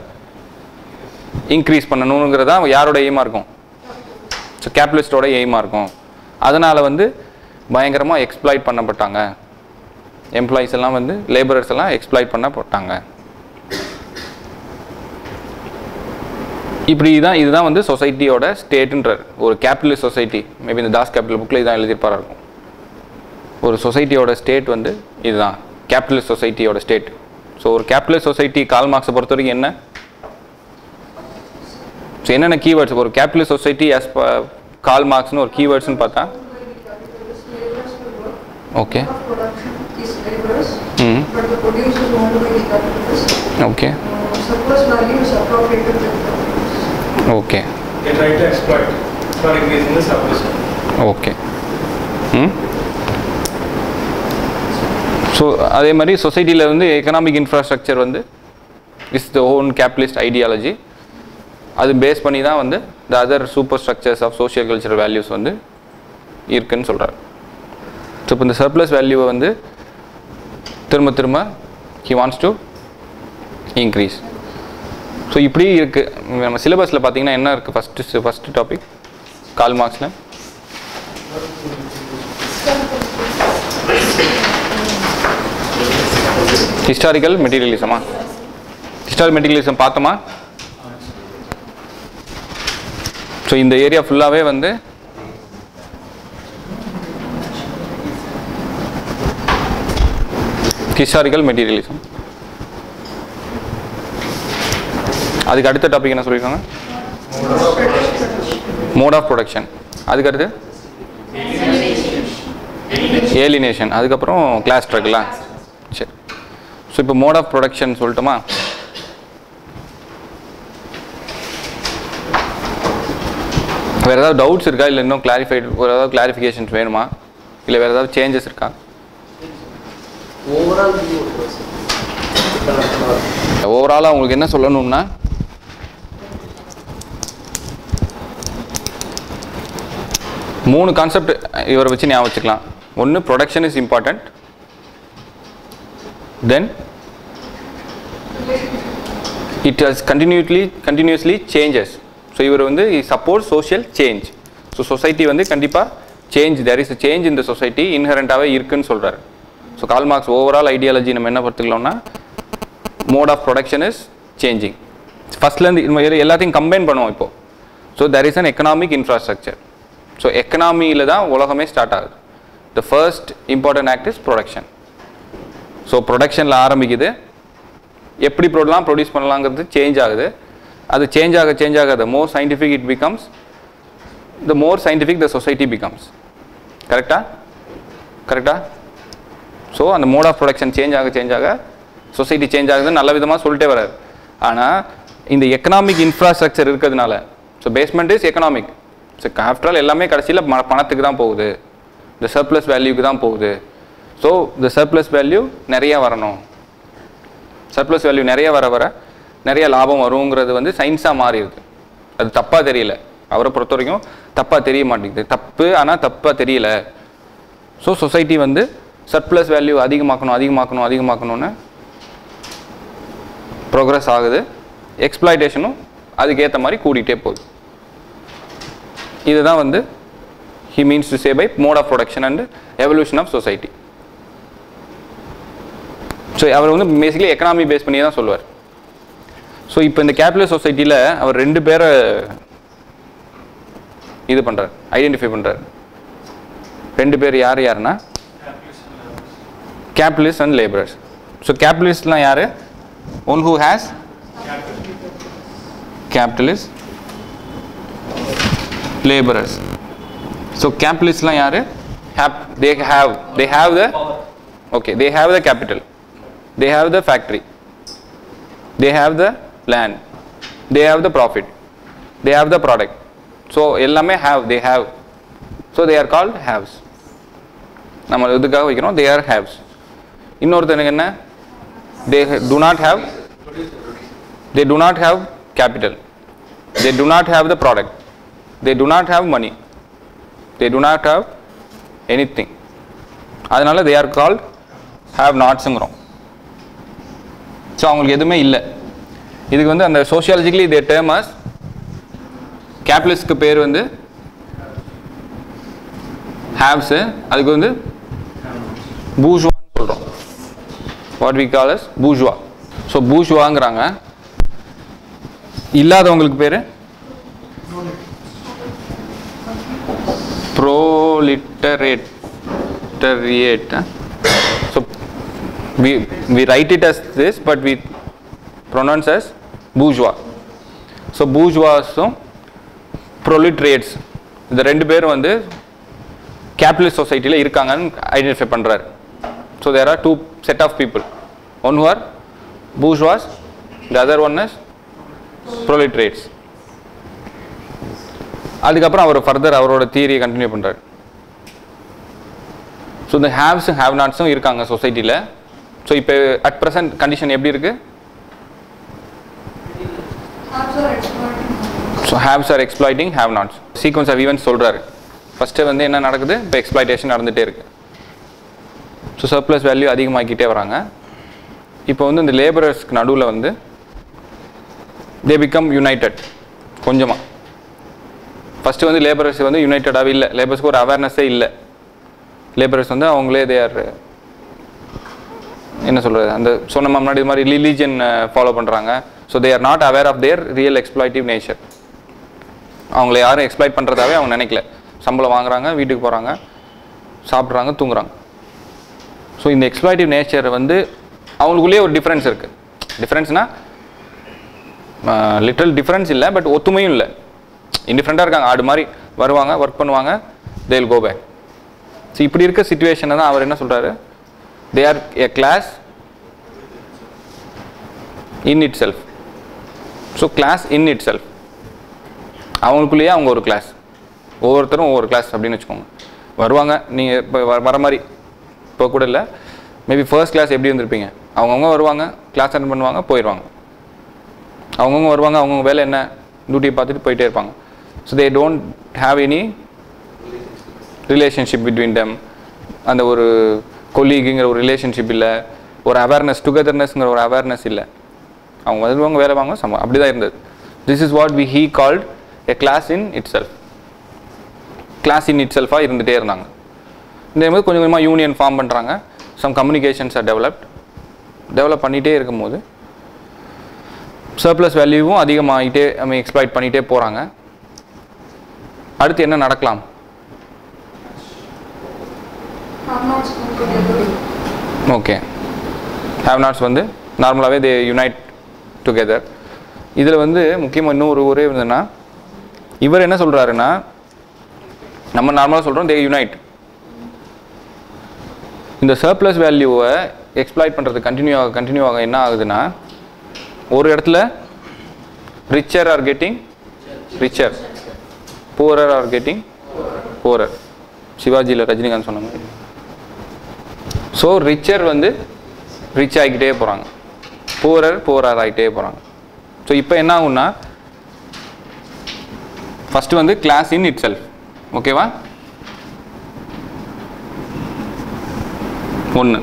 இன்க்ரீஸ் பண்ணணுங்கிறதா யாரோட எய்மாக இருக்கும்? ஸோ கேபிட்டலிஸ்டோட எய்மாக இருக்கும். அதனால் வந்து பயங்கரமாக எக்ஸ்ப்ளாய்ட் பண்ணப்பட்டாங்க, எம்ப்ளாயிஸ் எல்லாம் வந்து லேபரர்ஸ் எல்லாம் எக்ஸ்ப்ளாய்ட் பண்ணப்பட்டாங்க. இதுதான் வந்து சொசைட்டியோட ஸ்டேட்டுன்றார். ஒரு கேபிட்டலிஸ்ட் சொசைட்டி, மேபி இந்த தாஸ் கேபிட்டல் புக்கில் இதுதான் எழுதியிருப்பாரா இருக்கும். ஒரு சொசைட்டியோட ஸ்டேட் வந்து இதுதான் கேபிட்டலிஸ்ட் சொசைட்டியோட ஸ்டேட். ஸோ ஒரு கேபிட்டலிஸ்ட் சொசைட்டி கார்ல் மார்க்ஸை பொறுத்த வரைக்கும் என்ன, ஸோ என்னென்ன கீவேர்ட்ஸ் ஒரு கேபிட்டலிஸ்ட் சொசைட்டி ஆஸ் கார்ல் மார்க்ஸ்னு ஒரு கீவேர்ட்ஸ்னு பார்த்தா okay but the produce is owned by the capitalist. Okay. Surplus value is appropriated by the capitalist. Okay. They try to exploit for increasing the surplus. Okay. So அதே மாதிரி சொசைட்டியில் வந்து economic infrastructure வந்து is the own capitalist ideology. அது base பண்ணி தான் வந்து the other super structures of social cultural values வந்து இருக்குன்னு சொல்கிறார். ஸோ இப்போ இந்த சர்ப்ளஸ் வேல்யூவை வந்து திரும்ப he wants to increase. So இப்படி இருக்குது. நம்ம சிலபஸில் பார்த்தீங்கன்னா என்ன இருக்குது? ஃபஸ்ட்டு டாபிக் கார்ல் மார்க்ஸில் ஹிஸ்டாரிக்கல் மெட்டீரியலிசமா? ஹிஸ்டாரிக்கல் மெட்டீரியலிசம் பார்த்தோமா? ஸோ இந்த ஏரியா ஃபுல்லாகவே வந்து ஹிஸ்டாரிக்கல் மெட்டீரியலிசம். அதுக்கு அடுத்த டாபிக் என்ன சொல்லியிருக்காங்க? Mode of production. அதுக்கு அடுத்து ஏலினேஷன். அதுக்கப்புறம் கிளாஸ் ஸ்ட்ரகிளா? சரி. ஸோ இப்போ மோட் ஆஃப் ப்ரொடக்ஷன் சொல்லட்டுமா? வேறு ஏதாவது டவுட்ஸ் இருக்கா? இல்லை இன்னும் ஏதாவது கிளாரிஃபிகேஷன்ஸ் வேணுமா? இல்லை வேறு ஏதாவது சேஞ்சஸ் இருக்கா? ஓவராலாக உங்களுக்கு என்ன சொல்லணும்னா, மூணு கான்செப்ட் இவரை வச்சு ஞாபகம் வச்சுக்கலாம். ஒன்று, production is important, then it has continuously changes. So இவர் வந்து support social change. So society வந்து கண்டிப்பாக சேஞ்ச், தேர் இஸ் சேஞ்ச் இந்த சொசைட்டி இன்ஹரண்டாகவே இருக்குன்னு சொல்கிறார். So Karl Marx overall ideology நம்ம என்ன பார்த்துக்கலாம்னா, mode of production is changing. ஃபஸ்ட்லேருந்து எல்லாத்தையும் கம்பைன் பண்ணுவோம் இப்போது. So there is an economic infrastructure. So எக்கனாமியில் தான் உலகமே ஸ்டார்ட் ஆகுது. The first important act is production. So ப்ரொடக்ஷனில் ஆரம்பிக்குது, எப்படி ப்ரொடியூஸ் பண்ணலாங்கிறது சேஞ்ச் ஆகுது. அது சேஞ்ச் ஆக the more scientific it becomes, the more scientific the society becomes. கரெக்டா? ஸோ அந்த மோட் ஆஃப் ப்ரொடக்ஷன் சேஞ்ச் ஆக சொசைட்டி சேஞ்ச் ஆகுதுன்னு நல்ல விதமாக சொல்லிட்டே வராரு. ஆனால் இந்த எக்கனாமிக் இன்ஃப்ராஸ்ட்ரக்சர் இருக்கிறதுனால, so basement is economic. So after all எல்லாமே கடைசியில் பணத்துக்கு தான் போகுது, இந்த சர்ப்ளஸ் வேல்யூக்கு தான் போகுது. ஸோ இந்த சர்ப்ளஸ் வேல்யூ நிறையா வரணும், சர்ப்ளஸ் வேல்யூ நிறைய வர நிறைய லாபம் வருங்கிறது வந்து சயின்ஸாக மாறிடுது. அது தப்பாக தெரியல, அவரை பொறுத்த வரைக்கும் தப்பாக தெரிய மாட்டேங்குது. தப்பு, ஆனால் தப்பாக தெரியல. ஸோ சொசைட்டி வந்து சர்ப்ளஸ் வேல்யூ அதிகமாக்கணும்னு ப்ரோக்ரஸ் ஆகுது. எக்ஸ்ப்ளாய்டேஷனும் அதுக்கேற்ற மாதிரி கூட்டிகிட்டே போகுது. இதுதான் வந்து he means to say by mode of production and evolution of society. So அவர் வந்து பேசிக்கலி எக்கனாமி பேஸ் பண்ணி தான் சொல்லுவார். ஸோ இப்போ இந்த கேபிட்டலிஸ்ட் சொசைட்டியில் அவர் 2 பேரை இது பண்ணுறார், ஐடென்டிஃபை பண்ணுறார். 2 பேர் யாருன்னா கேபிட்டலிஸ்ட் அண்ட் லேபரர்ஸ். ஸோ கேபிட்டலிஸ்ட்லாம் யார்? One who has capitalist, laborers. So capitalists யாரு? They have the capital, they have the factory, they have the land, they have the profit, they have the product. So எல்லாமே they have, so they are called haves. நம்ம இதுக்காக வைக்கிறோம், they are haves. இன்னொருத்தனுக்கு என்ன? they do not have capital, they do not have the product, they do not have money, they do not have anything. அதனால they are called have notsங்கிறோம். So அவங்களுக்கு எதுவுமே இல்லை. இதுக்கு வந்து அந்த சோஷியாலஜிக்கலி they term as கேபிட்டலிஸ்ட்க்கு பேர் வந்து haves, அதுக்கு வந்து bourgeois சொல்கிறோம். what we call as bourgeois. So bourgeoisங்கிறாங்க. இல்லாதவங்களுக்கு பேர் proletariat. So we write it as this, but we pronounce as bourgeois. So bourgeoisம் proletariats இந்த 2 பேரும் வந்து கேபிட்டலிஸ்ட் சொசைட்டியில் இருக்காங்கன்னு ஐடென்டிஃபை பண்ணுறாரு. So there are 2 set of people, one who are bourgeois, the other one is proletariats. அதுக்கப்புறம் அவர் further அவரோட தியரியை continue பண்ணுறாரு. ஸோ இந்த ஹேவ்ஸும் ஹேவ் நாட்ஸும் இருக்காங்க சொசைட்டியில். ஸோ இப்போ அட் ப்ரெசன்ட் கண்டிஷன் எப்படி இருக்குது? So haves are exploiting have nots. Sequence of events சொல்கிறாரு. ஃபஸ்ட்டு வந்து என்ன நடக்குது? இப்போ எக்ஸ்ப்ளாய்டேஷன் நடந்துகிட்டே இருக்குது. ஸோ சர்ப்ளஸ் வேல்யூ அதிகமாக்கிட்டே வராங்க. இப்போ வந்து இந்த லேபரர்ஸ்க்கு நடுவில் வந்து they become united கொஞ்சமாக. ஃபஸ்ட்டு வந்து லேபரர்ஸ் வந்து யுனைட்டடாகவே இல்லை, லேபர்ஸ்க்கு ஒரு அவேர்னஸே இல்லை. லேபரர்ஸ் வந்து அவங்களே they are என்ன சொல்கிறது, அந்த சொன்ன முன்னாடி இது மாதிரி ரிலீஜன் ஃபாலோ பண்ணுறாங்க. So they are not aware of their real exploitative nature. அவங்கள யாரும் எக்ஸ்ப்ளாய்ட் பண்ணுறதாவே அவங்க நினைக்கல. சம்பளம் வாங்குறாங்க, வீட்டுக்கு போகிறாங்க, சாப்பிட்றாங்க, தூங்குறாங்க. ஸோ இந்த எக்ஸ்ப்ளாய்டிவ் நேச்சர் வந்து அவங்களுக்குள்ளேயே ஒரு டிஃப்ரென்ஸ் இருக்குது. டிஃப்ரென்ஸ்னால் லிட்டரல் டிஃப்ரென்ஸ் இல்லை, பட் ஒத்துமையும் இல்லை. இன்டிஃப்ரெண்ட்டாக இருக்காங்க. ஆடு மாதிரி வருவாங்க, ஒர்க் பண்ணுவாங்க, they will go back. So இப்படி இருக்க சிச்சுவேஷனை தான் அவர் என்ன சொல்கிறாரு? they are a class in itself. So class in itself, அவங்களுக்குள்ளேயே அவங்க ஒரு கிளாஸ், ஒவ்வொருத்தரும் ஒவ்வொரு கிளாஸ் அப்படின்னு வச்சுக்கோங்க. வருவாங்க, நீங்கள் இப்போ வர மாதிரி இப்போ கூட இல்லை, மேபி ஃபர்ஸ்ட் கிளாஸ் எப்படி வந்திருப்பீங்க? அவங்கவுங்க வருவாங்க, கிளாஸ் அட்டெண்ட் பண்ணுவாங்க, போயிடுவாங்க. அவங்கவுங்க வருவாங்க, அவங்கவுங்க வேலை என்ன டியூட்டியை பார்த்துட்டு போயிட்டே இருப்பாங்க. So they don't have any relationship between them. அந்த ஒரு கொலீகுங்கிற ஒரு ரிலேஷன்ஷிப் இல்லை, ஒரு அவேர்னஸ், டுகெதர்னஸ்ங்கிற ஒரு அவேர்னஸ் இல்லை. அவங்க வருவாங்க, வேலை வாங்க, அப்படி தான் இருந்தது. This is what he called a class in itself. Class in it செல்ஃபாக இருந்துகிட்டே இருந்தாங்க. இந்த மாதிரி கொஞ்சம் கொஞ்சமாக யூனியன் ஃபார்ம் பண்ணுறாங்க. சம் கம்யூனிகேஷன்ஸ் ஆர் டெவலப் பண்ணிகிட்டே இருக்கும்போது சர்ப்ளஸ் வேல்யூவும் அதிகமாகிட்டே எக்ஸ்ப்ளாய்ட் பண்ணிகிட்டே போகிறாங்க. அடுத்து என்ன நடக்கலாம்? ஓகே, ஹேவ் நாட்ஸ் வந்து நார்மலாகவே தே யுனைட் டுகெதர். இதில் வந்து முக்கியமாக இன்னும் ஒரே இருந்ததுன்னா இவர் என்ன சொல்கிறாருன்னா நம்ம நார்மலாக சொல்கிறோம் தே யுனைட். இந்த சர்ப்ளஸ் வேல்யூவை எக்ஸ்ப்ளாய்ட் பண்ணுறது கண்டினியூ ஆக என்ன ஆகுதுன்னா ஒரு இடத்துல richer are getting richer, poorer are getting poorer. சிவாஜியில் Rajinikanth சொன்ன மாதிரி. ஸோ ரிச்சர் வந்து ரிச் ஆகிக்கிட்டே போகிறாங்க, poorer ஆகிட்டே போகிறாங்க. ஸோ இப்போ என்ன ஆகும்னா ஃபஸ்ட்டு வந்து கிளாஸ் இன் இட் செல்ஃப், ஓகேவா? 1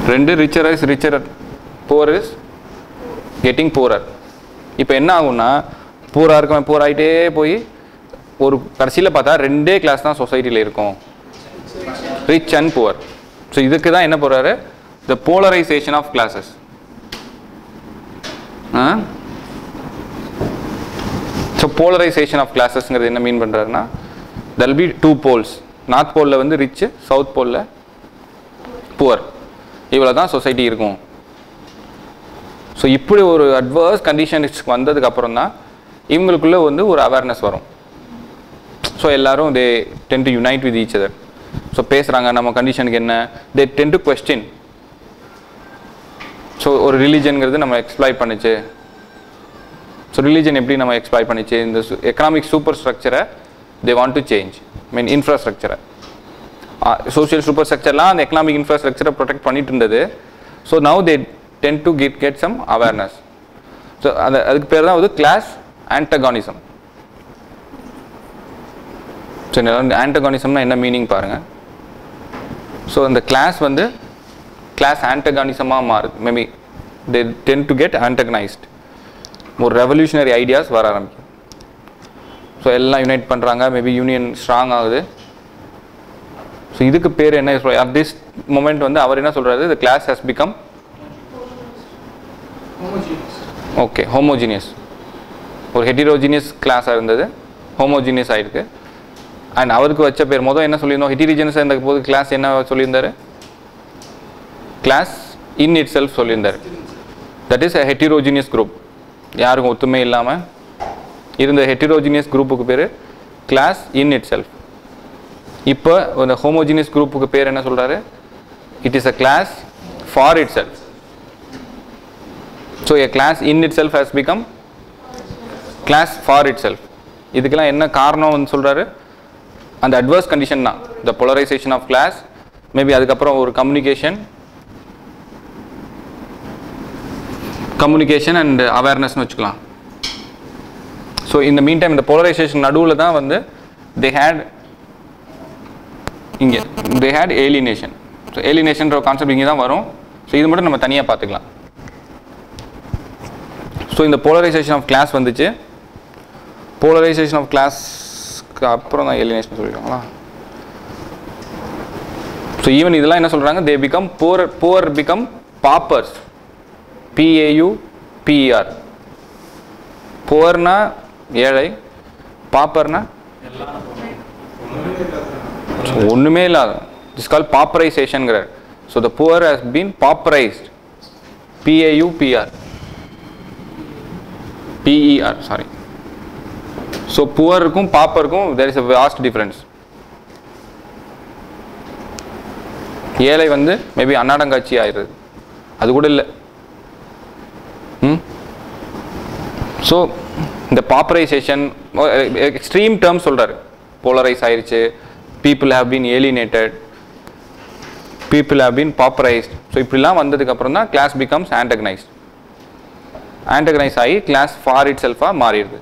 2 richer is richer, poor is getting poorer. இப்போ என்ன ஆகும்னா பூரா இருக்கவன் பூரா ஆகிட்டே போய் ஒரு கடைசியில் பார்த்தா 2 கிளாஸ் தான் சொசைட்டியில் இருக்கும், ரிச் அண்ட் புவர். ஸோ இதுக்கு தான் என்ன போகிறாரு, the polarisation of classes. So polarisation of கிளாஸஸ்ங்கிறது என்ன மீன் பண்ணுறாருன்னா there will be 2 poles. North போலில் வந்து ரிச், சவுத் போலில் புவர். இவ்வளோ தான் சொசைட்டி இருக்கும். ஸோ இப்படி ஒரு அட்வர்ஸ் கண்டிஷன்ஸ்க்கு வந்ததுக்கு அப்புறம் தான் இவங்களுக்குள்ள வந்து ஒரு அவேர்னஸ் வரும். ஸோ எல்லாரும் they tend to unite with each other. So பேசுகிறாங்க நம்ம கண்டிஷனுக்கு என்ன, they tend to question. So ஒரு ரிலீஜனுங்கிறது நம்ம எக்ஸ்ப்ளாய்ட் பண்ணிச்சு. ஸோ ரிலீஜன் எப்படி நம்ம எக்ஸ்ப்ளாய்ட் பண்ணிச்சு, இந்த எக்கனாமிக் சூப்பர் ஸ்ட்ரக்சரை they want to change, mean இன்ஃப்ராஸ்ட்ரக்சரை. சோஷியல் சூப்பர் ஸ்ட்ரக்சர்லாம் அந்த எக்கனாமிக் இன்ஃப்ராஸ்ட்ரக்சரை ப்ரொடெக்ட் பண்ணிட்டு இருந்தது. So now they tend to get some awareness. So அதுக்கு பேர் தான் வந்து கிளாஸ் ஆன்டகானிசம். ஸோ ஆன்டகானிசம்னா என்ன மீனிங் பாருங்க. ஸோ அந்த கிளாஸ் வந்து கிளாஸ் ஆன்டகானிசமாக மாறுது. Maybe they tend to get antagonized. ஒரு ரெவல்யூஷனரி ஐடியாஸ் வர ஆரம்பிக்கும். ஸோ எல்லாம் யுனைட் பண்ணுறாங்க, மேபி யூனியன் ஸ்ட்ராங் ஆகுது. ஸோ இதுக்கு பேர் என்ன அட் திஸ் மொமெண்ட் வந்து அவர் என்ன சொல்கிறாரு, the class has become okay homogeneous. ஒரு ஹெட்டிரோஜீனியஸ் கிளாஸாக இருந்தது, ஹோமோஜீனியஸ் ஆகிருக்கு. அண்ட் அவருக்கு வச்ச பேர் மொதல் என்ன சொல்லியிருந்தோம், ஹெட்டிரோஜீனியஸாக இருந்த போது கிளாஸ் என்ன சொல்லியிருந்தார், கிளாஸ் இன் இட் செல்ஃப் சொல்லியிருந்தார். That is a heterogeneous group. யாருக்கும் ஒத்துமை இல்லாமல் இருந்த ஹெட்டிரோஜீனியஸ் குரூப்புக்கு பேர் கிளாஸ் இன் இட் செல்ஃப். இப்போ இந்த ஹோமோஜீனியஸ் குரூப்புக்கு பேர் என்ன சொல்கிறாரு, it is a class for itself. So a class in itself has become class for itself. இதுக்கெல்லாம் என்ன காரணம்னு சொல்கிறாரு, அந்த அட்வர்ஸ் கண்டிஷன் தான், த போலரைசேஷன் ஆஃப் கிளாஸ். மேபி அதுக்கப்புறம் ஒரு கம்யூனிகேஷன் அண்ட் அவேர்னஸ்னு வச்சுக்கலாம். ஸோ இந்த மீன் டைம் இந்த போலரைசேஷன் நடுவில் தான் வந்து they had alienation. So ஏலினேஷன்ற concept இங்கே தான் வரும். ஸோ இது மட்டும் நம்ம தனியாக பார்த்துக்கலாம். ஸோ இந்த போலரைசேஷன் ஆஃப் கிளாஸ் வந்துச்சு. போலரைசேஷன் ஆஃப் கிளாஸ்க்கு அப்புறம் தான் ஏலினேஷன் சொல்லிடுவாங்களா. ஸோ ஈவன் இதெல்லாம் என்ன சொல்கிறாங்க, they become poor become paupers, PAUPER. புவர்னா ஏழை, பாப்பர்னா ஒன்றுமே இல்லாத. இட்ஸ் கால் பாப்பரைசேஷன்ங்கிறார். So the poor has been pauperised, PAUPER. sorry. So புவருக்கும் பாப்பருக்கும் there is a vast difference. ஏழை வந்து மேபி அன்னாடங்காட்சி ஆயிடுது, அது கூட இல்லை. ஸோ இந்த பாப்பரைசேஷன் எக்ஸ்ட்ரீம் டேர்ம் சொல்கிறாரு. போலரைஸ் ஆயிடுச்சு, people have been alienated, people have been pauperised. So இப்படிலாம் வந்ததுக்கப்புறம் தான் கிளாஸ் பிகம்ஸ் ஆன்டகனைஸ்ட். ஆன்டகனைஸ் ஆகி கிளாஸ் ஃபார் இட் செல்ஃபாக மாறிடுது.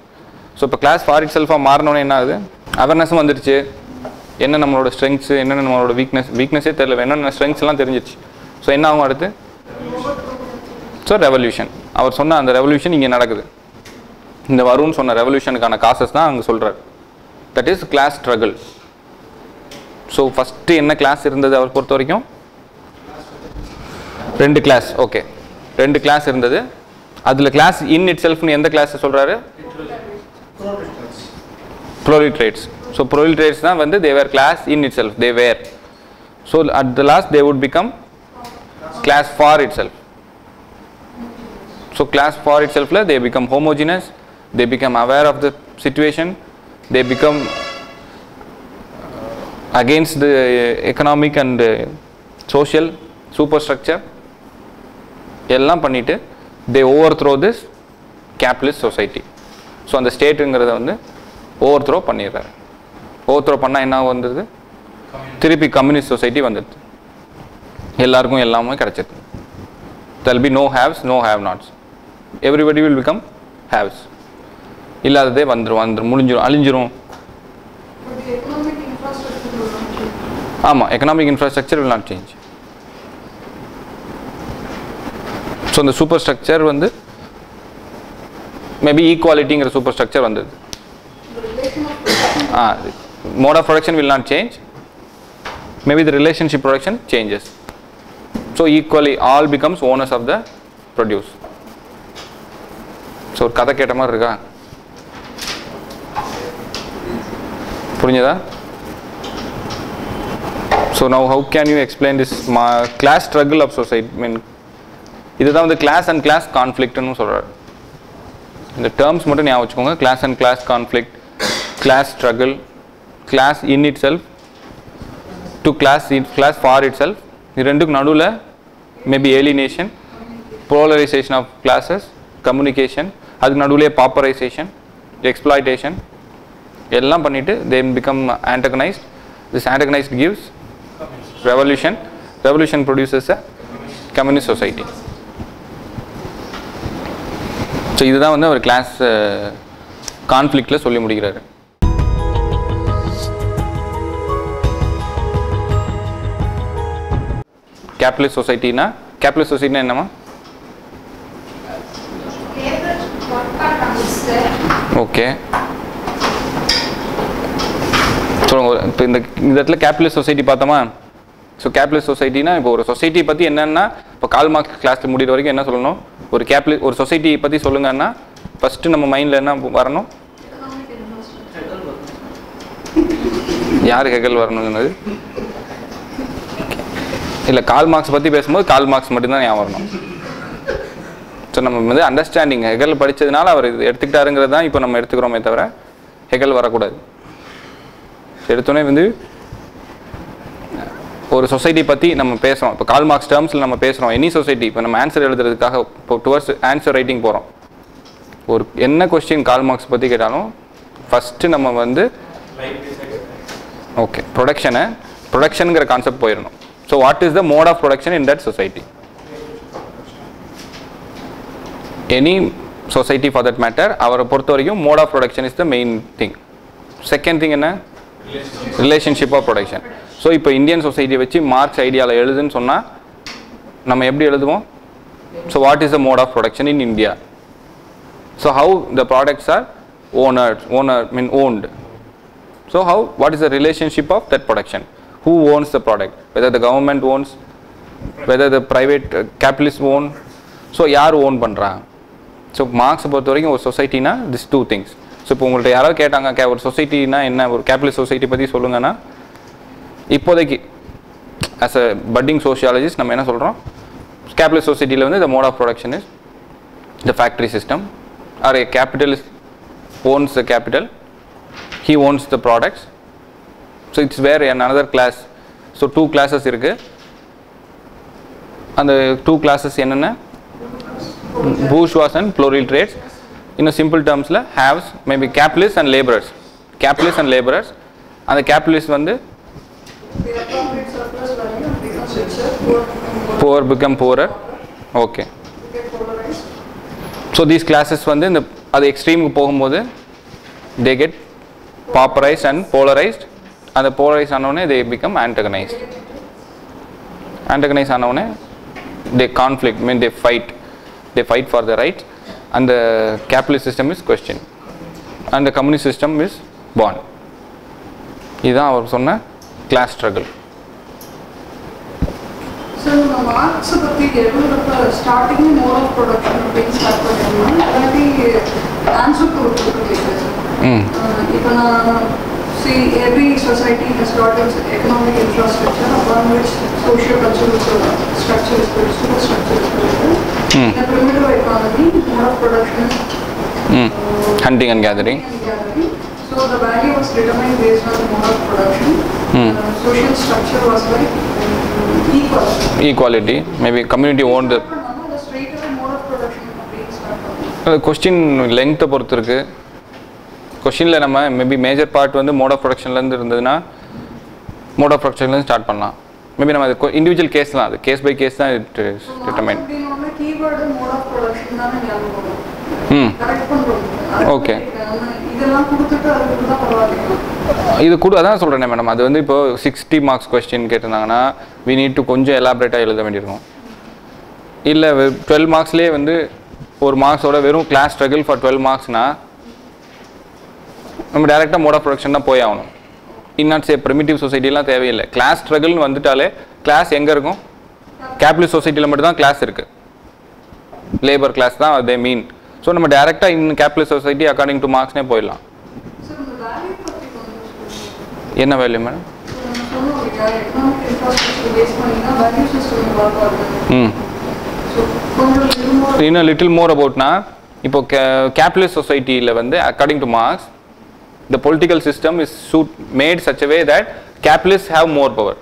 ஸோ இப்போ கிளாஸ் ஃபார் இட் செல்ஃபாக மாறினோன்னே என்ன ஆகுது, அவேர்னஸும் வந்துடுச்சு. என்ன நம்மளோட ஸ்ட்ரெங்க்ஸு, என்னென்ன நம்மளோட வீக்னஸே தெரியல, என்னென்ன ஸ்ட்ரெங்க்ஸ் எல்லாம் தெரிஞ்சிச்சு. ஸோ என்ன ஆகும் அடுத்து, ஸோ ரெவல்யூஷன். அவர் சொன்ன அந்த ரெவல்யூஷன் இங்கே நடக்குது. இந்த வரும்னு சொன்ன ரெவல்யூஷனுக்கான காசஸ் தான் அங்கே சொல்கிறார். That is class struggle. So first என்ன கிளாஸ் இருந்தது அவர் பொறுத்த வரைக்கும், 2 கிளாஸ். ஓகே, 2 கிளாஸ் இருந்தது. அதில் கிளாஸ் இன் இட் செல்ஃப்னு எந்த கிளாஸ் சொல்கிறாரு, ப்ரோலிட்ரேட்ஸ். ஸோ ப்ரோலிட்ரேட்ஸ் தான் வந்து they were class in itself, they were. So at the last they would become class for itself. So class for itself they become homogeneous, they become aware of the situation, they become against the economic and social superstructure எல்லாம் பண்ணிட்டு they overthrow this capitalist society. So அந்த ஸ்டேட்டுங்கிறத வந்து ஓவர்த்ரோ பண்ணிடுறாரு. ஓவர்த்ரோ பண்ணால் என்ன வந்தது, திருப்பி communist society வந்துடுது, எல்லாருக்கும் எல்லாமே கிடச்சிது. there will be no haves, no have nots, everybody will become haves. இல்லாததே வந்துடும் முடிஞ்சிடும், அழிஞ்சிரும். ஆமாம், economic infrastructure will not change. So இந்த சூப்பர் ஸ்ட்ரக்சர் வந்து மேபி ஈக்குவாலிட்டிங்கிற சூப்பர் ஸ்ட்ரக்சர் வந்தது. Mode of production will not change, maybe the relationship production changes. So equally all becomes owners of the produce. So ஒரு கதை கேட்ட மாதிரி இருக்கா, புரிஞ்சதா? So now how can you explain this class struggle of society? I mean, இதுதான் வந்து class and class கான்ஃப்ளிக்ட்னு சொல்கிறார். இந்த டேர்ம்ஸ் மட்டும் ஞாபகம் வச்சுக்கோங்க. Class and class conflict, class struggle, class in itself to class for itself. இது ரெண்டுக்கு நடுவில் maybe alienation, polarisation of classes, communication, அதுக்கு நடுவிலே பாப்பரைசேஷன், எக்ஸ்ப்ளாய்டேஷன் எல்லாம் பண்ணிவிட்டு they become antagonist. This antagonist gives revolution, revolution produces a communist society. So இதுதான் வந்து அவர் class கான்ஃப்ளிக்டில் சொல்லி முடிக்கிறாரு. கேபிட்டலிஸ்ட் சொசைட்டினா, கேபிட்டலிஸ்ட் சொசைட்டினா என்னமா? ஓகே, சொல்லுங்க. இப்போ இந்த இடத்துல கேபிட்டலிஸ்ட் சொசைட்டி பார்த்தோமா? ஸோ கேபிட்டலிஸ்ட் சொசைட்டினா இப்போ ஒரு சொசைட்டி பற்றி என்னென்னா, இப்போ கால் மார்க்ஸ் கிளாஸில் முடிகிற வரைக்கும் என்ன சொல்லணும், ஒரு சொசைட்டி பற்றி சொல்லுங்கன்னா ஃபஸ்ட்டு நம்ம மைண்டில் என்ன வரணும்? யார் ஹெகல் வரணுங்கிறது இல்லை, கால் மார்க்ஸ் பற்றி பேசும்போது கால் மார்க்ஸ் மட்டும்தான் ஞாபகம் வரணும். ஸோ நம்ம வந்து அண்டர்ஸ்டாண்டிங், ஹெகல் படித்ததுனால அவர் இது எடுத்துக்கிட்டாருங்கிறது தான் இப்போ நம்ம எடுத்துக்கிறோமே தவிர ஹெகல் வரக்கூடாது. எடுத்தோடனே வந்து ஒரு சொசைட்டி பற்றி நம்ம பேசுகிறோம், இப்போ கால் மார்க்ஸ் டேர்ம்ஸில் நம்ம பேசுகிறோம். எனி சொசைட்டி, இப்போ நம்ம ஆன்சர் எழுதுறதுக்காக இப்போ டுவர்ட்ஸ் ஆன்சர் ரைட்டிங் போகிறோம். ஒரு என்ன கொஸ்டின் கால் மார்க்ஸ் பற்றி கேட்டாலும் ஃபஸ்ட்டு நம்ம வந்து ஓகே ப்ரொடக்ஷனுங்கிற கான்செப்ட் போயிடணும். So what is the mode of production in that society? Any society for that matter, அவரை பொறுத்த வரைக்கும் mode of production is the main thing. Second thing என்ன? Relationship of production. ஸோ இப்போ Indian சொசைட்டியை வச்சு Marx ஐடியாவில் எழுதுன்னு சொன்னால் நம்ம எப்படி எழுதுவோம்? So what is the mode of production in India? So how the products are owned. So what is the relationship of that production? Who owns the product? Whether the government owns, whether the private capitalists own. So யார் own பண்ணுறா? So மார்க்ஸை பொறுத்த வரைக்கும் ஒரு சொசைட்டினா this two things. So இப்போ உங்கள்கிட்ட யாராவது கேட்டாங்க ஒரு சொசைட்டினா என்ன, ஒரு கேபிட்டலிஸ்ட் சொசைட்டி பற்றி சொல்லுங்கன்னா, இப்போதைக்கு ஆஸ் அ பட்டிங் சோஷியாலஜிஸ்ட் நம்ம என்ன சொல்கிறோம்? கேபிட்டலிஸ்ட் சொசைட்டியில் வந்து the mode of production is the factory system, or a capitalist owns the capital, he owns the products. So it's where another class. So two classes இருக்கு. அந்த two classes என்னென்ன? bourgeois and plural trades. In a simple termsல haves maybe capitalists and laborers. Capitalists and laborers. அந்த capitalists வந்து poor become poorer. Okay. So these classes வந்து இந்த அது எக்ஸ்ட்ரீமுக்கு போகும்போது they get pauperized and polarized. அந்த polarized ஆனவுடனே they become antagonized. Antagonized ஆனவுடனே they conflict, mean they fight for the right, and the capitalist system is questioned and the communist system is born. இதுதான் அவர் சொன்ன class struggle. So marks பற்றி எழுதுறப்ப starting mode of production அப்படின்னு start பண்ணிடணும், இல்லாட்டி answer கொடுத்துருக்கு. இப்போ நான் every society has got its economic infrastructure upon which socio-cultural structure is built, superstructure is built. In a primitive economy, mode of production is Hunting and gathering. So the value was determined based on the mode of production. Social structure was like equal. Equality. Maybe community owned. The straight away mode of production being started. Question லெங்க்த்தை பொறுத்து இருக்கு. கொஸ்டினில் நம்ம maybe major part வந்து mode of ப்ரொடக்ஷன்லேருந்து இருந்ததுன்னா mode of ப்ரொடக்ஷன்லேருந்து start பண்ணலாம். மேபி நம்ம அது இண்டிவிஜுவல் கேஸ் தான், அது கேஸ் பை கேஸ் தான் it is determine. Keyword mode of production தான் ஞாபகம். கரெக்ட் பண்றோம். ஓகே. இதெல்லாம் கொடுத்துட்டு அதுக்கு தான் பரவாயில்லை. இது கூட அதான் சொல்கிறேன் மேடம். அது வந்து இப்போ 60 மார்க்ஸ் கொஸ்டின் கேட்டிருந்தாங்கன்னா வி நீட் டு கொஞ்சம் எலாபரேட்டாக எழுத வேண்டியிருக்கும். இல்லை 12 மார்க்ஸ்லேயே வந்து ஒரு மார்க்ஸோட வெறும் கிளாஸ் ஸ்ட்ரகிள் ஃபார் 12 மார்க்ஸ்னா நம்ம டேரெக்டாக மோட் ஆஃப் ப்ரொடக்ஷன் தான் போய் ஆகணும். இன்னாட் சே ப்ரிமிட்டிவ் சொசைட்டிலாம் தேவையில்லை. கிளாஸ் ஸ்ட்ரகிள்னு வந்துட்டாலே கிளாஸ் எங்கே இருக்கும்? கேபிட்டலிஸ்ட் சொசைட்டியில் மட்டும் தான் கிளாஸ் இருக்குது. லேபர் கிளாஸ் தான் தே மீன். ஸோ நம்ம டேரெக்டாக in capitalist society according to மார்க்ஸ்னே போயிடலாம். என்ன வேல்யூ மேடம்? இன்னும் லிட்டில் மோர் அபவுட்னா இப்போ கேபிட்டலிஸ்ட் சொசைட்டியில் வந்து according to Marx the political system is made such a way that capitalists have more power.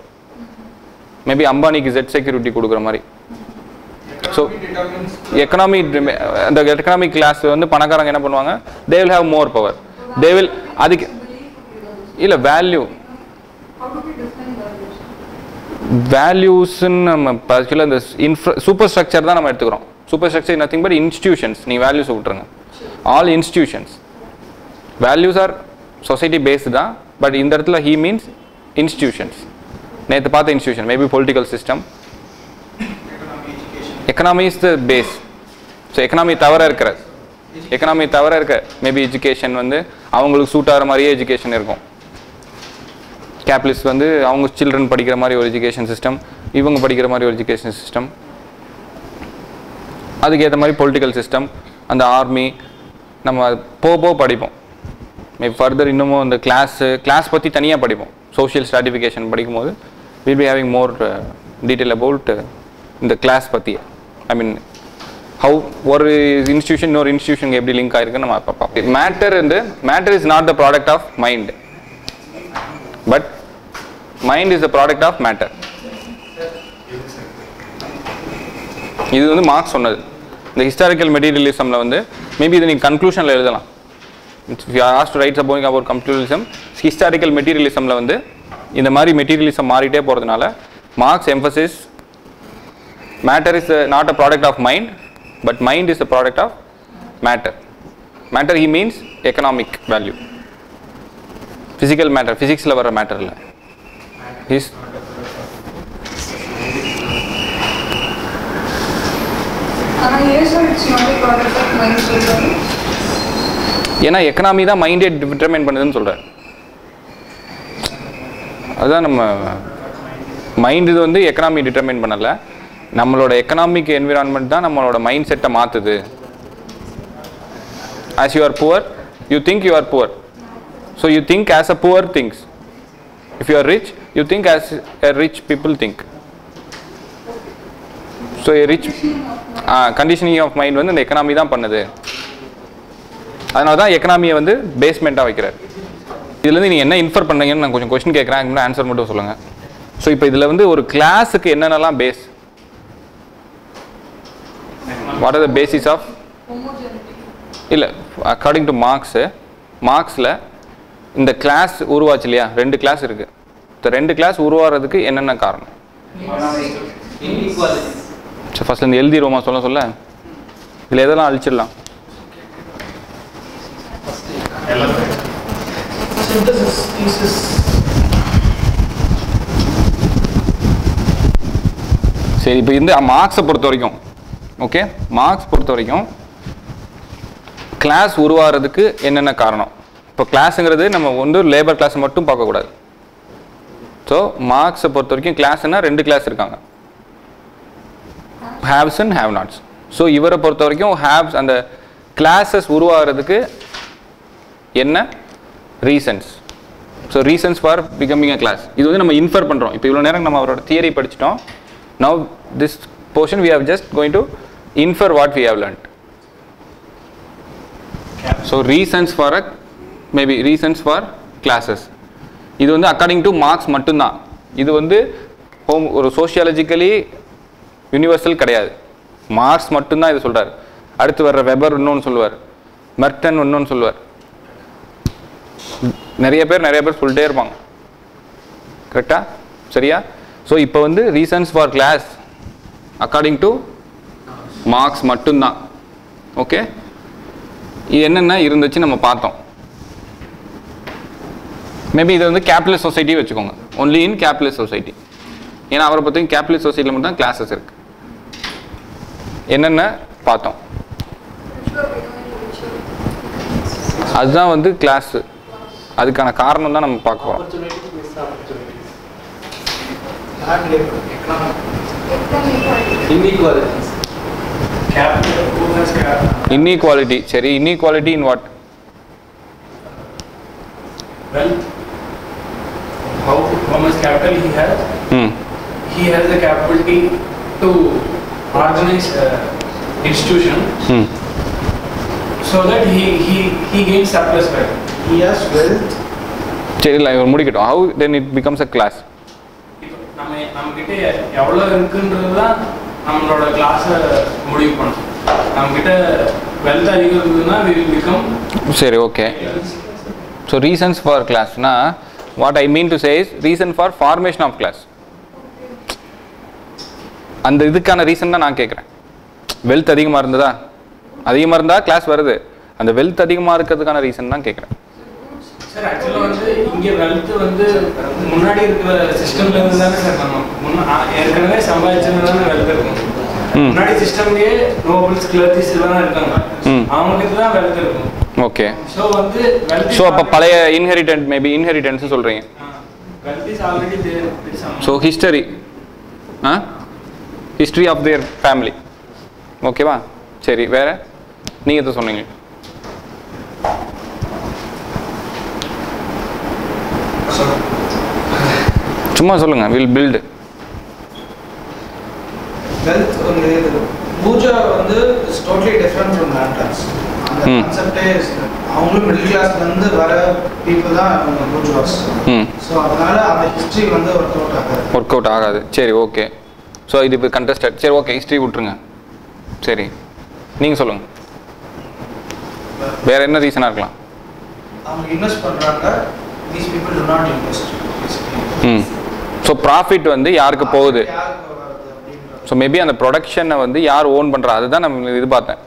Maybe Ambaniக்கு Z security கொடுக்குற மாதிரி. So the economic class வந்து பணக்காரங்க என்ன பண்ணுவாங்க? They will have more power. They will அதுக்கு இல்ல வேல்யூ வேல்யூஸ்ன்னு நம்ம particular இந்த சூப்பர் ஸ்ட்ரக்சர் தான் நம்ம எடுத்துக்கிறோம். Super structure nothing but institutions. நீ வேல்யூஸ் விட்டுருங்க. All institutions values are society based தான். பட் இந்த இடத்துல ஹீ மீன்ஸ் இன்ஸ்டிடியூஷன்ஸ். நேற்று பார்த்த institution maybe political system. Economy is the base. So economy தவிர இருக்க மேபி எஜுகேஷன் வந்து அவங்களுக்கு சூட் ஆகிற மாதிரியே எஜுகேஷன் இருக்கும். கேபிட்டலிஸ்ட் வந்து அவங்க சில்ட்ரன் படிக்கிற மாதிரி ஒரு எஜுகேஷன் சிஸ்டம், இவங்க படிக்கிற மாதிரி ஒரு எஜுகேஷன் சிஸ்டம், அதுக்கேற்ற மாதிரி பொலிட்டிக்கல் சிஸ்டம். அந்த ஆர்மி நம்ம போக படிப்போம். மேபி ஃபர்தர் இன்னமும் இந்த கிளாஸ் பற்றி தனியாக படிப்போம். சோஷியல் ஸ்ட்ராட்டிஃபிகேஷன் படிக்கும்போது will be having more detail about இந்த கிளாஸ் பற்றி. ஐ மீன் ஹவு ஒரு இன்ஸ்டியூஷன் இன்னொரு இன்ஸ்டியூஷனுக்கு எப்படி லிங்க் ஆகிருக்குன்னு நம்ம பார்ப்போம். Matter is not the product of mind, but mind is the product of matter. இது வந்து மார்க்ஸ் சொன்னது. இந்த ஹிஸ்டாரிக்கல் மெட்டீரியலிசமில் வந்து மேபி இதை நீங்கள் கன்க்ளூஷனில் எழுதலாம். If you are asked to write something about capitalism, historical materialismல வந்து இந்த மாதிரி மெட்டீரியலிசம் மாறிட்டே போகிறதுனால Marx emphasis matter is not a product of mind, but mind is a product of matter. Matter he means economic value. Physical matter, ஃபிசிக்ஸில் வர matter இல்லை. ஏன்னா economy தான் மைண்டே டிட்டர்மைன் பண்ணுதுன்னு சொல்கிறேன். அதுதான் நம்ம மைண்ட் இது வந்து எக்கனாமி டிட்டர்மைன் பண்ணலை. நம்மளோட எக்கனாமிக் என்விரான்மெண்ட் தான் நம்மளோட மைண்ட் செட்டை மாற்றுது. as you are poor, you think you are poor. So you think as a poor thinks. If you are rich, you think as a rich people think. So a rich conditioning of mind வந்து இந்த economy தான் பண்ணுது. அதனால தான் எக்கனாமியை வந்து பேஸ்மெண்ட்டாக வைக்கிறார். இதுலேருந்து நீங்கள் என்ன இன்ஃபர் பண்ணுறீங்கன்னு நான் கொஞ்சம் கொஸ்டின் கேட்குறேன், அதுக்கு ஆன்சர் மட்டும் சொல்லுங்கள். ஸோ இப்போ இதில் வந்து ஒரு கிளாஸுக்கு என்னென்னலாம் base? What are the basis of? இல்லை, அக்கார்டிங் டு மார்க்ஸில் இந்த கிளாஸ் உருவாச்சு இல்லையா? 2 கிளாஸ் இருக்குது. இந்த 2 கிளாஸ் உருவாகிறதுக்கு என்னென்ன காரணம்? சரி, ஃபஸ்ட்டில் இந்த எழுதிடுவோமா சொல்ல இதில் எதெல்லாம் அழிச்சிடலாம்? சரி, இப்போ இந்த மார்க்ஸை பொறுத்த வரைக்கும் ஓகே, மார்க்ஸ் பொறுத்த வரைக்கும் கிளாஸ் உருவாகிறதுக்கு என்னென்ன காரணம்? இப்போ கிளாஸுங்கிறது நம்ம வந்து லேபர் கிளாஸ் மட்டும் பார்க்கக்கூடாது. ஸோ மார்க்ஸை பொறுத்த வரைக்கும் கிளாஸ்னால் 2 கிளாஸ் இருக்காங்க, haves and have nots. So இவரை பொறுத்த வரைக்கும் ஹேவ்ஸ் அந்த கிளாஸஸ் உருவாகிறதுக்கு என்ன reasons? So reasons for becoming a class. இது வந்து நம்ம இன்ஃபர் பண்ணுறோம். இப்போ இவ்வளோ நேரம் நம்ம அவரோட தியரி படிச்சிட்டோம். Now this portion we have just going to infer what we have learnt. So reasons for a maybe reasons for classes. இது வந்து அக்கார்டிங் டு மார்க்ஸ் மட்டும்தான். இது வந்து ஒரு சோஷியாலஜிக்கலி யூனிவர்சல் கிடையாது. மார்க்ஸ் மட்டும்தான் இது சொல்கிறார். அடுத்து வர்ற வெபர் இன்னொன்று சொல்லுவார், மெர்டன் இன்னொன்று சொல்லுவார். நிறைய பேர் சொல்லிட்டே இருப்பாங்க. கரெக்டா? சரியா? ஸோ இப்போ வந்து reasons for class according to Marx மட்டும்தான். ஓகே, இது என்னென்ன இருந்துச்சு நம்ம பார்த்தோம். மேபி இது வந்து கேபிட்டலிஸ்ட் சொசைட்டி வச்சுக்கோங்க, ஒன்லி இன் கேபிட்டலிஸ்ட் சொசைட்டி. ஏன்னா அவரை பற்றி கேபிட்டலிஸ்ட் சொசைட்டியில் மட்டும் தான் கிளாஸஸ் இருக்கு. என்னென்ன பார்த்தோம், அதுதான் வந்து கிளாஸ். அதுக்கான காரணம் தான் நம்ம பார்க்க போகிறோம். Inequality. சரி, inequality in what? Wealth. How much capital he has? He has the capability to organize institution so that he gains surplus wealth. He has wealth. சரி, இல்லை இவர் முடிக்கட்டும். How then it becomes a class? நம்மகிட்ட எவ்வளோ இருக்குன்றது தான் நம்மளோட கிளாஸை முடிவு பண்ணும். நம்மகிட்ட வெல்த் அதிகம் இருந்ததுன்னா we will become. சரி, ஓகே. ஸோ ரீசன்ஸ் ஃபார் கிளாஸ்னா what I mean to say is reason for formation of class. அந்த இதுக்கான ரீசன் தான் நான் கேட்குறேன். வெல்த் அதிகமாக இருந்தால் கிளாஸ் வருது. அந்த வெல்த் அதிகமாக இருக்கிறதுக்கான ரீசன் தான் கேட்குறேன். சார் ஆக்சுவலாக வந்து இங்கே வெல்த் வந்து முன்னாடி இருக்கிற சிஸ்டம்ல இருந்து தானே சார் நம்ம ஏற்கனவே சம்பாதிச்சது தானே வெல்த் இருக்கும். முன்னாடி சிஸ்டம்லேயே நோபல்ஸ் கிளர்ச்சிஸ் எல்லாம் இருக்காங்க, அவங்களுக்கு தான் வெல்த் இருக்கும். ஓகே, ஸோ வந்து ஸோ அப்போ பழைய இன்ஹெரிட்டன்ஸ் சொல்கிறீங்க. Wealth is already there. So history of their family. ஓகேவா? சரி, வேறு நீங்கள் எதை சொன்னீங்க? சும்மா சொல்லுங்க. வில் பில்ட் வெல்த் வந்து பூஜா வந்து is totally different from land trans. அந்த கான்செப்டே அவங்களும் மிடில் கிளாஸ்ல இருந்து வர பீப்புள் தான் அவங்க பூஜாஸ். ஸோ அதனால அந்த ஹிஸ்ட்ரி வந்து ஒர்க் அவுட் ஆகாது. சரி, ஓகே. ஸோ இது இப்போ கண்டஸ்டட். சரி, ஓகே, ஹிஸ்ட்ரி விட்டுருங்க. சரி, நீங்கள் சொல்லுங்கள். வேறு என்ன ரீசனாக இருக்கலாம்? அவங்க இன்வெஸ்ட் பண்ணுறாங்க, these people do not invest. So profit வந்து யாருக்கு போகுது? ஸோ மேபி அந்த ப்ரொடக்ஷனை வந்து யார் ஓன் பண்ணுறா, அதுதான் நம்ம இது பார்த்தேன்.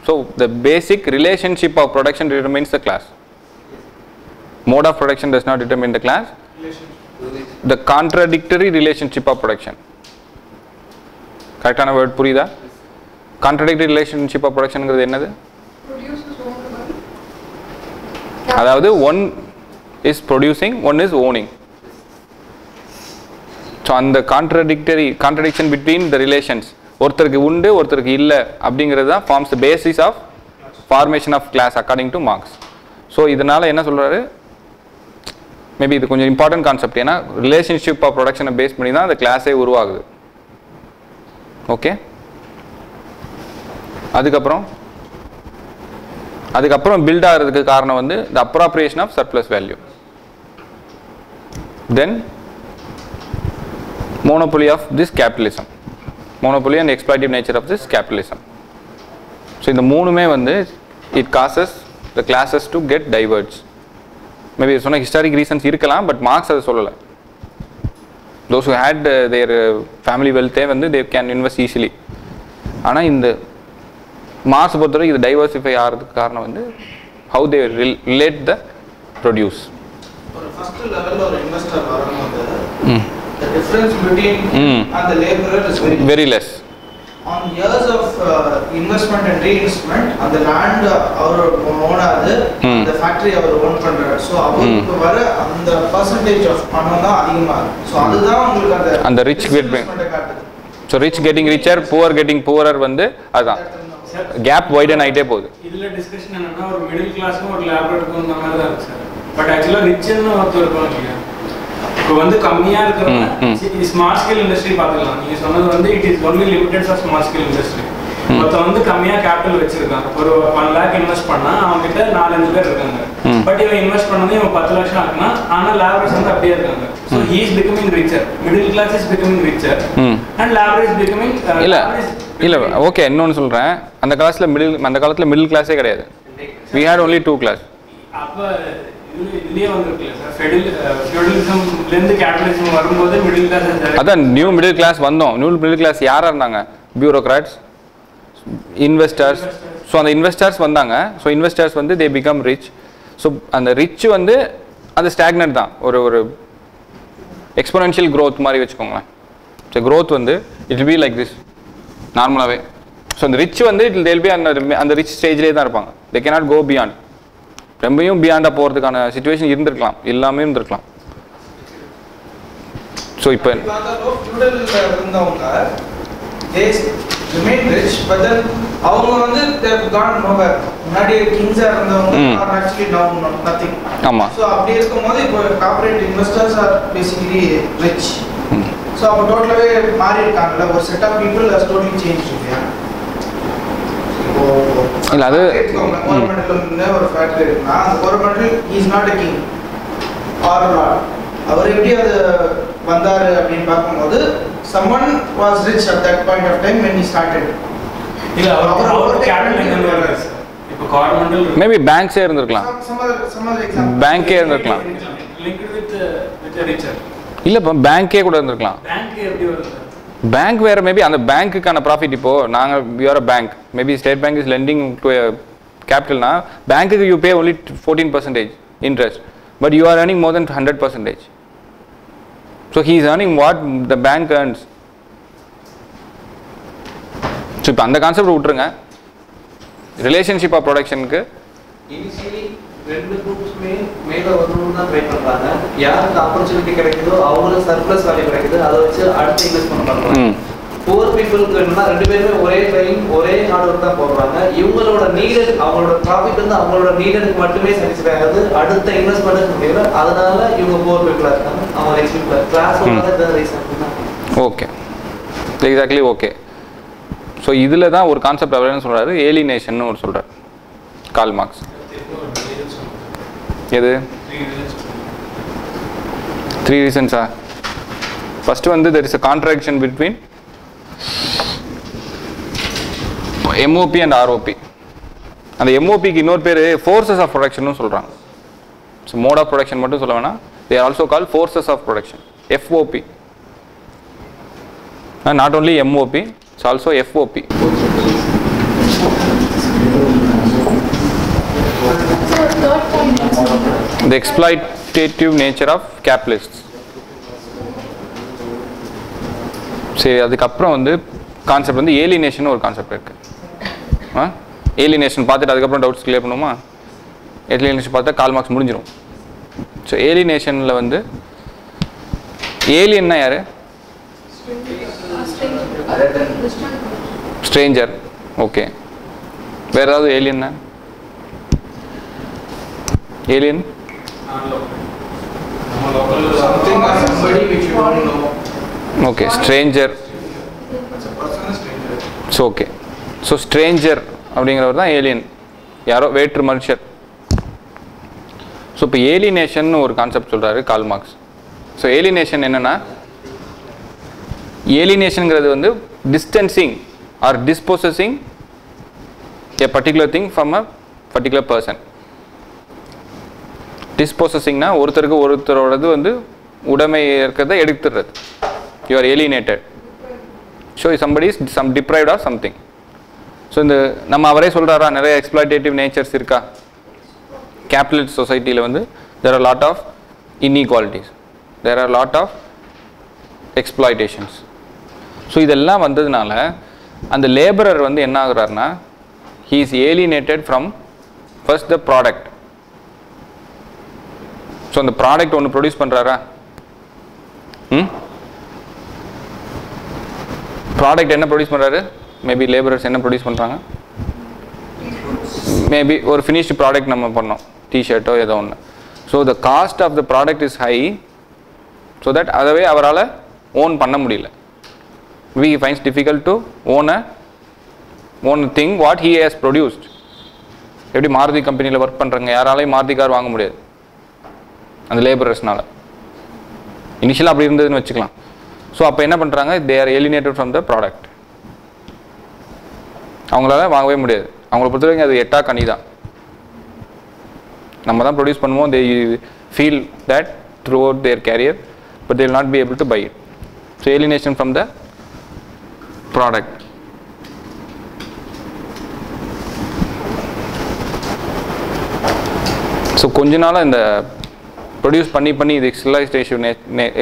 So the basic relationship of production determines the class. Mode of production does not determine the class. The contradictory relationship of production. கரெக்டான வேர்ட் புரியுதா? கான்ட்ரடிக்டரி ரிலேஷன்ஷிப் ஆஃப் ப்ரொடக்ஷனுங்கிறது என்னது? அதாவது one is producing, one is owning. So அந்த contradiction between the relations, ஒருத்தருக்கு உண்டு ஒருத்தருக்கு இல்லை அப்படிங்கிறது தான் forms the basis of formation of class according to Marx. So இதனால் என்ன சொல்கிறாரு, மேபி இது கொஞ்சம் இம்பார்ட்டன்ட் கான்செப்ட். ஏன்னா ரிலேஷன்ஷிப் ஆஃப் ப்ரொடக்ஷனை பேஸ் பண்ணி தான் அந்த கிளாஸே உருவாகுது. ஓகே, அதுக்கப்புறம் பில்ட் ஆகிறதுக்கு காரணம் வந்து the appropriation of surplus value. Then monopoly of this capitalism, monopoly and exploitative nature of this capitalism. So இந்த மூணுமே வந்து it causes the classes to get diverged. Maybe சொன்ன historic reasons இருக்கலாம், but Marx அதை சொல்லலை. Those who had their family wealth வந்து they can invest easily. ஆனால் இந்த மார்க்ஸ் பொறுத்தவரை இது டைவர்சிஃபை ஆகிறதுக்கு காரணம் வந்து how they relate the produce. ஒரு ஃபர்ஸ்ட் லெவல்ல ஒரு இன்வெஸ்டர் வரும்போது the difference between and the laborer is very less. On years of investment and reinvestment, and the land our own ஆகுது, the factory அவர் ஓன் பண்றாரு. So அவருக்கு வர அந்த percentage of பணம் தான் அதிகமாக இருக்கு. ஸோ அதுதான் உங்களுக்கு அந்த rich so rich getting richer, poor getting poorer வந்து அதுதான் கேப் வைடன் ஆகிட்டே போகுது. இதில் டிஸ்கஷன் என்னன்னா ஒரு மிடில் கிளாஸும் ஒரு லேபரேட்டுக்கும் இந்த மாதிரி தான் இருக்கு சார். பட் ஆக்சுவலாக ரிச்சுன்னு ஒருத்தர் இருப்பாங்க இல்லையா, இப்போ வந்து கம்மியாக இருக்கிறவங்க ஸ்மால் ஸ்கேல் இண்டஸ்ட்ரி பார்த்துக்கலாம். நீங்கள் சொன்னது வந்து it is only limited of small scale industry. ஒருத்தன் வந்து கம்மியா கேபிட்டல் வச்சிருக்கான், ஒரு 1 lakh இன்வெஸ்ட் பண்ணா அவங்க கிட்ட 4-5 பேர் இருக்காங்க. பட் இவன் இன்வெஸ்ட் பண்ணது இவன் 10 லட்சம் ஆக்குனா, ஆனா லேவரேஜ் வந்து அப்படியே இருக்காங்க. So he is becoming richer, middle class is becoming richer and leverage becoming இல்ல ஓகே. இன்னொன்னு சொல்றேன், அந்த காலத்துல மிடில் கிளாஸே கிடையாது. we had only 2 class. அப்ப இதுலயே வந்திருக்குல்ல சார், ஃபியூடலிசம்ல இருந்து கேபிட்டலிசம் வரும்போது மிடில் கிளாஸ். அதான் நியூ மிடில் கிளாஸ் வந்தோம். நியூ மிடில் கிளாஸ் யாரா இருந்தாங்க? Bureaucrats, investors. ஸோ அந்த இன்வெஸ்டர்ஸ் வந்தாங்க. ஸோ இன்வெஸ்டர்ஸ் வந்து தே பிகம் ரிச். ஸோ அந்த ரிச் வந்து அது ஸ்டாக்னட் தான், ஒரு எக்ஸ்போனென்ஷியல் க்ரோத் மாதிரி வச்சுக்கோங்களேன். ஸோ க்ரோத் வந்து it will be like this நார்மலாகவே. ஸோ அந்த ரிச் வந்து தேல் பி அந்த ரிச் ஸ்டேஜ்லேயே தான் இருப்பாங்க. They cannot go beyond. ரொம்பவும் பியாண்டாக போகிறதுக்கான சுச்சுவேஷன் இருந்திருக்கலாம், எல்லாமே இருந்திருக்கலாம். ஸோ இப்போ அவங்க வந்து முன்னாடி கிங்ஸா இருந்தவங்க ஆக்சுவலி நவ நதிங். ஆமா. சோ அப்படி இருக்கும்போது இப்போ corporate investors are basically rich. So அப்போ டோட்டலாவே மாறி இருக்காங்கல, ஒரு set of people has totally change இல்லையா? இல்ல அது கவர்மெண்ட்ல ஒரு ஃபேக்டரி இருக்குன்னா அந்த government is not a king or lord. அவர் எப்படி அது வந்தாரு அப்படின்னு பார்க்கும்போது someone was rich at that point of time when he started. இல்ல அவர் கேபிட்டல் எங்க வராரு சார்? இப்போ கவர்மெண்டல் மேபி பேங்க்ஸே இருந்திருக்கலாம். some other example பேங்கே இருந்திருக்கலாம். Linked with richer. இல்ல இப்போ பேங்கே கூட இருந்திருக்கலாம். பேங்க் எப்படி வருது? பேங்க் வேற. மேபி அந்த பேங்க்குக்கான ப்ராஃபிட் இப்போ நாங்கள் we are a bank, maybe State Bank is lending to கேபிட்டல்னா பேங்க்குக்கு you pay only 14% interest, but you are earning more then 100%. So he is earning what the bank earns. So இப்போ அந்த concept விட்டுருங்க. Relationship of ப்ரொடக்ஷனுக்கு initially ரெண்டு குரூப்ஸ்மே மேல வரணும்னு தான் try பண்றாங்க. யாருக்கு ஆப்பர்ச்சுனிட்டி கிடைக்குதோ அவங்களுக்கு சர்ப்ளஸ் வேல்யூ கிடைக்குது, அதை வச்சு அடுத்து இன்வெஸ்ட்மெண்ட் பண்றாங்க. புவர் பீப்புளுக்கு என்னன்னா ரெண்டு பேருமே ஒரே டைம் ஒரே ஹார்ட் ஒர்க் தான் போடுறாங்க. இவங்களோட நீடட், அவங்களோட ப்ராஃபிட் வந்து அவங்களோட நீடடுக்கு மட்டுமே சாட்டிஸ்ஃபை ஆகுது, அடுத்த இன்வெஸ்ட்மெண்ட்டுக்கு முடியல. அதனால இவங்க புவர் பீப்புளா இருக்காங்க, அவங்க ரிச் பீப்புளா கிளாஸ் தான் reason. Okay, exactly okay. So இதில் தான் ஒரு கான்செப்ட் அவர் என்ன சொல்கிறாரு, ஏலினேஷன் ஒரு சொல்கிறார் கார்ல் மார்க்ஸ். எது 3 ரீசன்ஸா? ஃபஸ்ட்டு வந்து there is a contraction between MOP and ROP. அந்த எம்ஓபிக்கு இன்னொரு பேர் ஃபோர்ஸஸ் ஆஃப் ப்ரொடக்ஷன் சொல்கிறாங்க. ஸோ மோட் ஆஃப் ப்ரொடக்ஷன் மட்டும் சொல்ல வேணாம், they are also call forces of production. FOP, not only MOP, it's also FOP. The exploitative nature of capitalists. சரி, அதுக்கப்புறம் வந்து கான்செப்ட் வந்து ஏலினேஷன் ஒரு கான்செப்ட் இருக்கு. ஏலினேஷன் பார்த்துட்டு அதுக்கப்புறம் டவுட்ஸ் கிளியர் பண்ணுமா? ஏலினேஷன் பார்த்தா கார்ல் மார்க்ஸ் முடிஞ்சிடும். ஸோ ஏலினேஷனில் வந்து ஏலியன்னா யாரு? ஸ்ட்ரேஞ்சர். ஓகே, வேற ஏதாவது ஏலியன்னா? Alien something or somebody which you don't know. Okay, stranger. So okay, so stranger அப்படிங்கிறவர் தான் ஏலியன், யாரோ வேற்று மனுஷர். ஸோ இப்போ ஏலினேஷன் ஒரு கான்செப்ட் சொல்கிறாரு கார்ல் மார்க்ஸ். ஸோ ஏலினேஷன் என்னென்னா, ஏலினேஷனுங்கிறது வந்து distancing or dispossessing a particular thing from a particular person. டிஸ்போசஸிங்னா ஒருத்தரோடது வந்து உடைமை இருக்கிறத எடுத்துடுறது. You are alienated. So somebody is deprived of something. So இந்த நம்ம அவரே சொல்கிறாரா, நிறைய எக்ஸ்ப்ளாய்டேட்டிவ் நேச்சர்ஸ் இருக்கா கேபிட்டலிஸ்ட் சொசைட்டியில் வந்து. There are lot of inequalities, there are lot of exploitations. So இதெல்லாம் வந்ததுனால அந்த லேபரர் வந்து என்ன ஆகுறாருன்னா, he is alienated from first the product. So அந்த ப்ராடக்ட் ஒன்று ப்ரொடியூஸ் பண்ணுறாரா, ப்ராடக்ட் என்ன ப்ரொடியூஸ் பண்ணுறாரு? மேபி லேபரர்ஸ் என்ன ப்ரொடியூஸ் பண்ணுறாங்க? மேபி ஒரு ஃபினிஷ்டு ப்ராடக்ட் நம்ம பண்ணோம், டிஷர்ட்டோ ஏதோ ஒன்று. So the cost of the product is high, so that அதவே அவரால் ஓன் பண்ண முடியல. We fines difficult to own a one thing what he has produced. எப்படி மாருதி கம்பெனியில் ஒர்க் பண்ணுறாங்க, யாராலையும் மாருதி கார் வாங்க முடியாது அந்த லேபரர்ஸ்னால. இனிஷியலாக அப்படி இருந்ததுன்னு வச்சுக்கலாம். ஸோ அப்போ என்ன பண்ணுறாங்க, they are alienated from the product. அவங்களால வாங்கவே முடியாது. அவங்கள பொறுத்த வரைக்கும் அது எட்டா கனி தான். நம்ம தான் ப்ரொடியூஸ் பண்ணுவோம். They feel that throughout their career, but they will not be able to buy it. So alienation from the product. So கொஞ்ச நாளாக இந்த ப்ரொடியூஸ் பண்ணி இது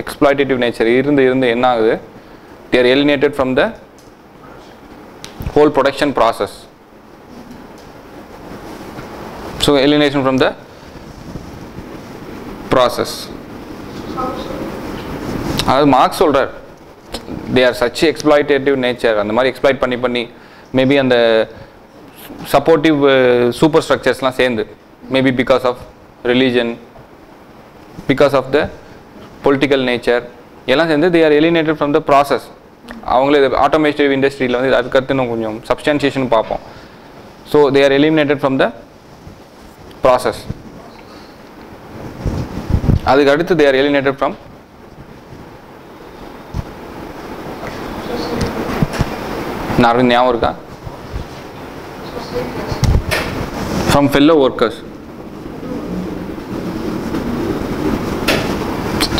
எக்ஸ்ப்ளாய்டேட்டிவ் நேச்சர் இருந்து என்ன ஆகுது, they are alienated from the whole production process. So alienation from the process. அது marks சொல்கிறார், they are such exploitative nature. அந்த மாதிரி எக்ஸ்ப்ளாய்ட் பண்ணி மேபி அந்த சப்போர்ட்டிவ் சூப்பர் ஸ்ட்ரக்சர்ஸ்லாம் சேர்ந்து, maybe because of religion, because of the political nature, எல்லாம் சேர்ந்து they are alienated from the process. அவங்களே ஆட்டோமேட்டிவ் இண்டஸ்ட்ரியில் வந்து அதுக்கடுத்து இன்னும் கொஞ்சம் சப்ஸ்டான்சியேஷன் பார்ப்போம். So they are eliminated from the process. அதுக்கு அடுத்து they are alienated from நான் ஞாபகம் இருக்கா, from fellow workers.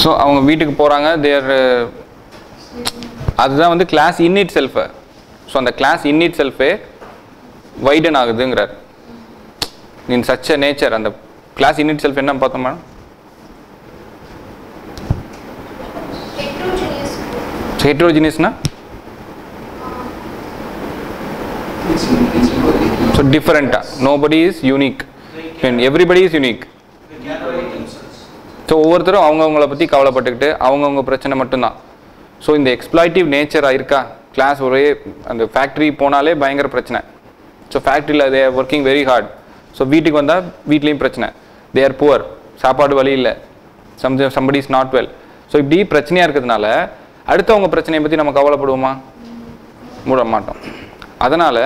ஸோ அவங்க வீட்டுக்கு போகிறாங்க, தேர் அதுதான் வந்து class in itself. So அந்த கிளாஸ் இன் இட் செல்ஃபே வைடன் ஆகுதுங்கிறார். In such a nature. அந்த கிளாஸ் இன் இட் செல்ஃப் என்ன பார்த்தோம் மேடம், ஹெட்ரோஜினியஸ்னா ஸோ டிஃப்ரெண்ட்டாக, nobody is unique, everybody is unique. So ஒவ்வொருத்தரும் அவங்கவுங்கள பற்றி கவலைப்பட்டுக்கிட்டு அவங்கவுங்க பிரச்சனை மட்டும்தான். ஸோ இந்த எக்ஸ்ப்ளாய்டிவ் நேச்சராக இருக்கா கிளாஸ். ஒரே அந்த ஃபேக்ட்ரி போனாலே பயங்கர பிரச்சனை. ஸோ ஃபேக்ட்ரியில் they are working very hard. So வீட்டுக்கு வந்தால் வீட்லேயும் பிரச்சனை, தே ஆர் புவர், சாப்பாடு வழி இல்லை, somebody is not well. So இப்படி பிரச்சனையாக இருக்கிறதுனால அடுத்தவங்க பிரச்சனையை பற்றி நம்ம கவலைப்படுவோமா, மூட மாட்டோம். அதனால்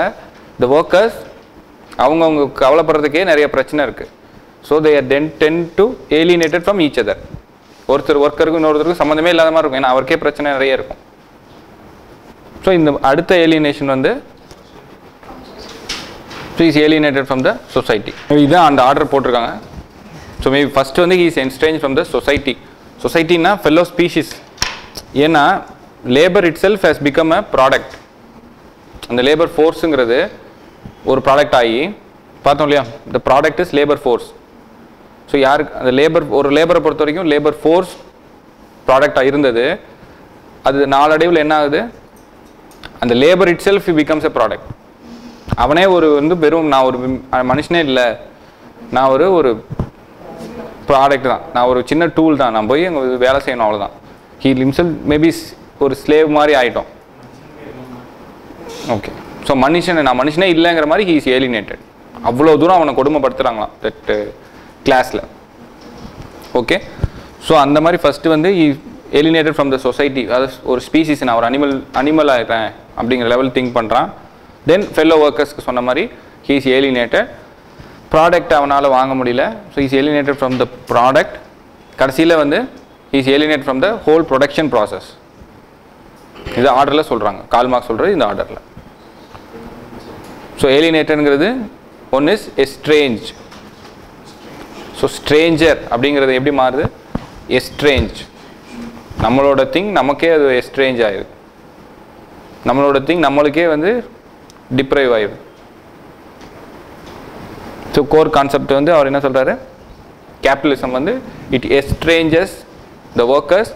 த ஒர்க்கர்ஸ் அவங்கவுங்க கவலைப்படுறதுக்கே நிறைய பிரச்சனை இருக்குது. So they are then tend to alienated from each other. ஒருத்தர் ஒர்க்கருக்கும் இன்னொருத்தருக்கும் சம்மந்தமே இல்லாத மாதிரி இருக்கும், ஏன்னா அவருக்கே பிரச்சனை நிறைய இருக்கும். ஸோ இந்த அடுத்த ஏலியனேஷன் வந்து is alienated from the society. இதுதான் அந்த ஆர்டர் போட்டிருக்காங்க. ஸோ மேபி ஃபஸ்ட்டு வந்து is estranged from the society. சொசைட்டின்னா ஃபெல்லோ ஸ்பீஷிஸ். ஏன்னா labour itself has become a product. அந்த லேபர் ஃபோர்ஸுங்கிறது ஒரு ப்ராடக்ட் ஆகி பார்த்தோம் இல்லையா, the product is labour force. So யாருக்கு அந்த லேபர், ஒரு லேபரை பொறுத்த வரைக்கும் லேபர் ஃபோர்ஸ் ப்ராடக்டாக இருந்தது. அது நாளடைவில் என்ன ஆகுது, அந்த labour it self becomes a product. அவனே ஒரு வந்து வெறும் நான் ஒரு மனுஷனே இல்லை, நான் ஒரு ப்ராடக்ட் தான், நான் ஒரு சின்ன டூல் தான், நான் போய் அங்கே வேலை செய்யணும், அவ்வளோதான். ஹீ ஹிம்செல்ஃப் மேபி ஒரு ஸ்லேவ் மாதிரி ஆகிட்டோம். ஓகே, ஸோ நான் மனுஷனே இல்லைங்கிற மாதிரி ஹீ இஸ் ஏலினேட்டட். அவ்வளோ தூரம் அவனை கொடுமைப்படுத்துகிறாங்களாம் தட் கிளாஸில். ஓகே, ஸோ அந்த மாதிரி ஃபஸ்ட்டு வந்து ஏலினேட்டட் ஃப்ரம் த சொசைட்டி. அதாவது ஒரு ஸ்பீசிஸ், நான் ஒரு அனிமல் ஆகிட்டேன் அப்படிங்கிற லெவல் திங்க் பண்ணுறான். தென் ஃபெல்லோ ஒர்க்கர்ஸ்க்கு சொன்ன மாதிரி ஹீ இஸ் ஏலினேட்டட். ப்ராடக்ட் அவனால் வாங்க முடியல, so is alienated from the product. கடைசியில் வந்து is alienate from the whole production process. இது ஆர்டரில் சொல்கிறாங்க, கால் மார்க்ஸ் சொல்கிறது இந்த ஆர்டரில். ஸோ ஏலினேட்டட்ங்கிறது one is estrange. So stranger அப்படிங்கிறது எப்படி மாறுது, எஸ்ட்ரேஞ்ச். நம்மளோட திங் நமக்கே அது எஸ்ட்ரேஞ்ச் ஆயிடுது, நம்மளோட திங் நம்மளுக்கே வந்து டிப்ரைவ் ஆயிடுது. ஸோ கோர் கான்செப்ட் வந்து அவர் என்ன சொல்கிறாரு, கேபிட்டலிசம் வந்து it estranges the workers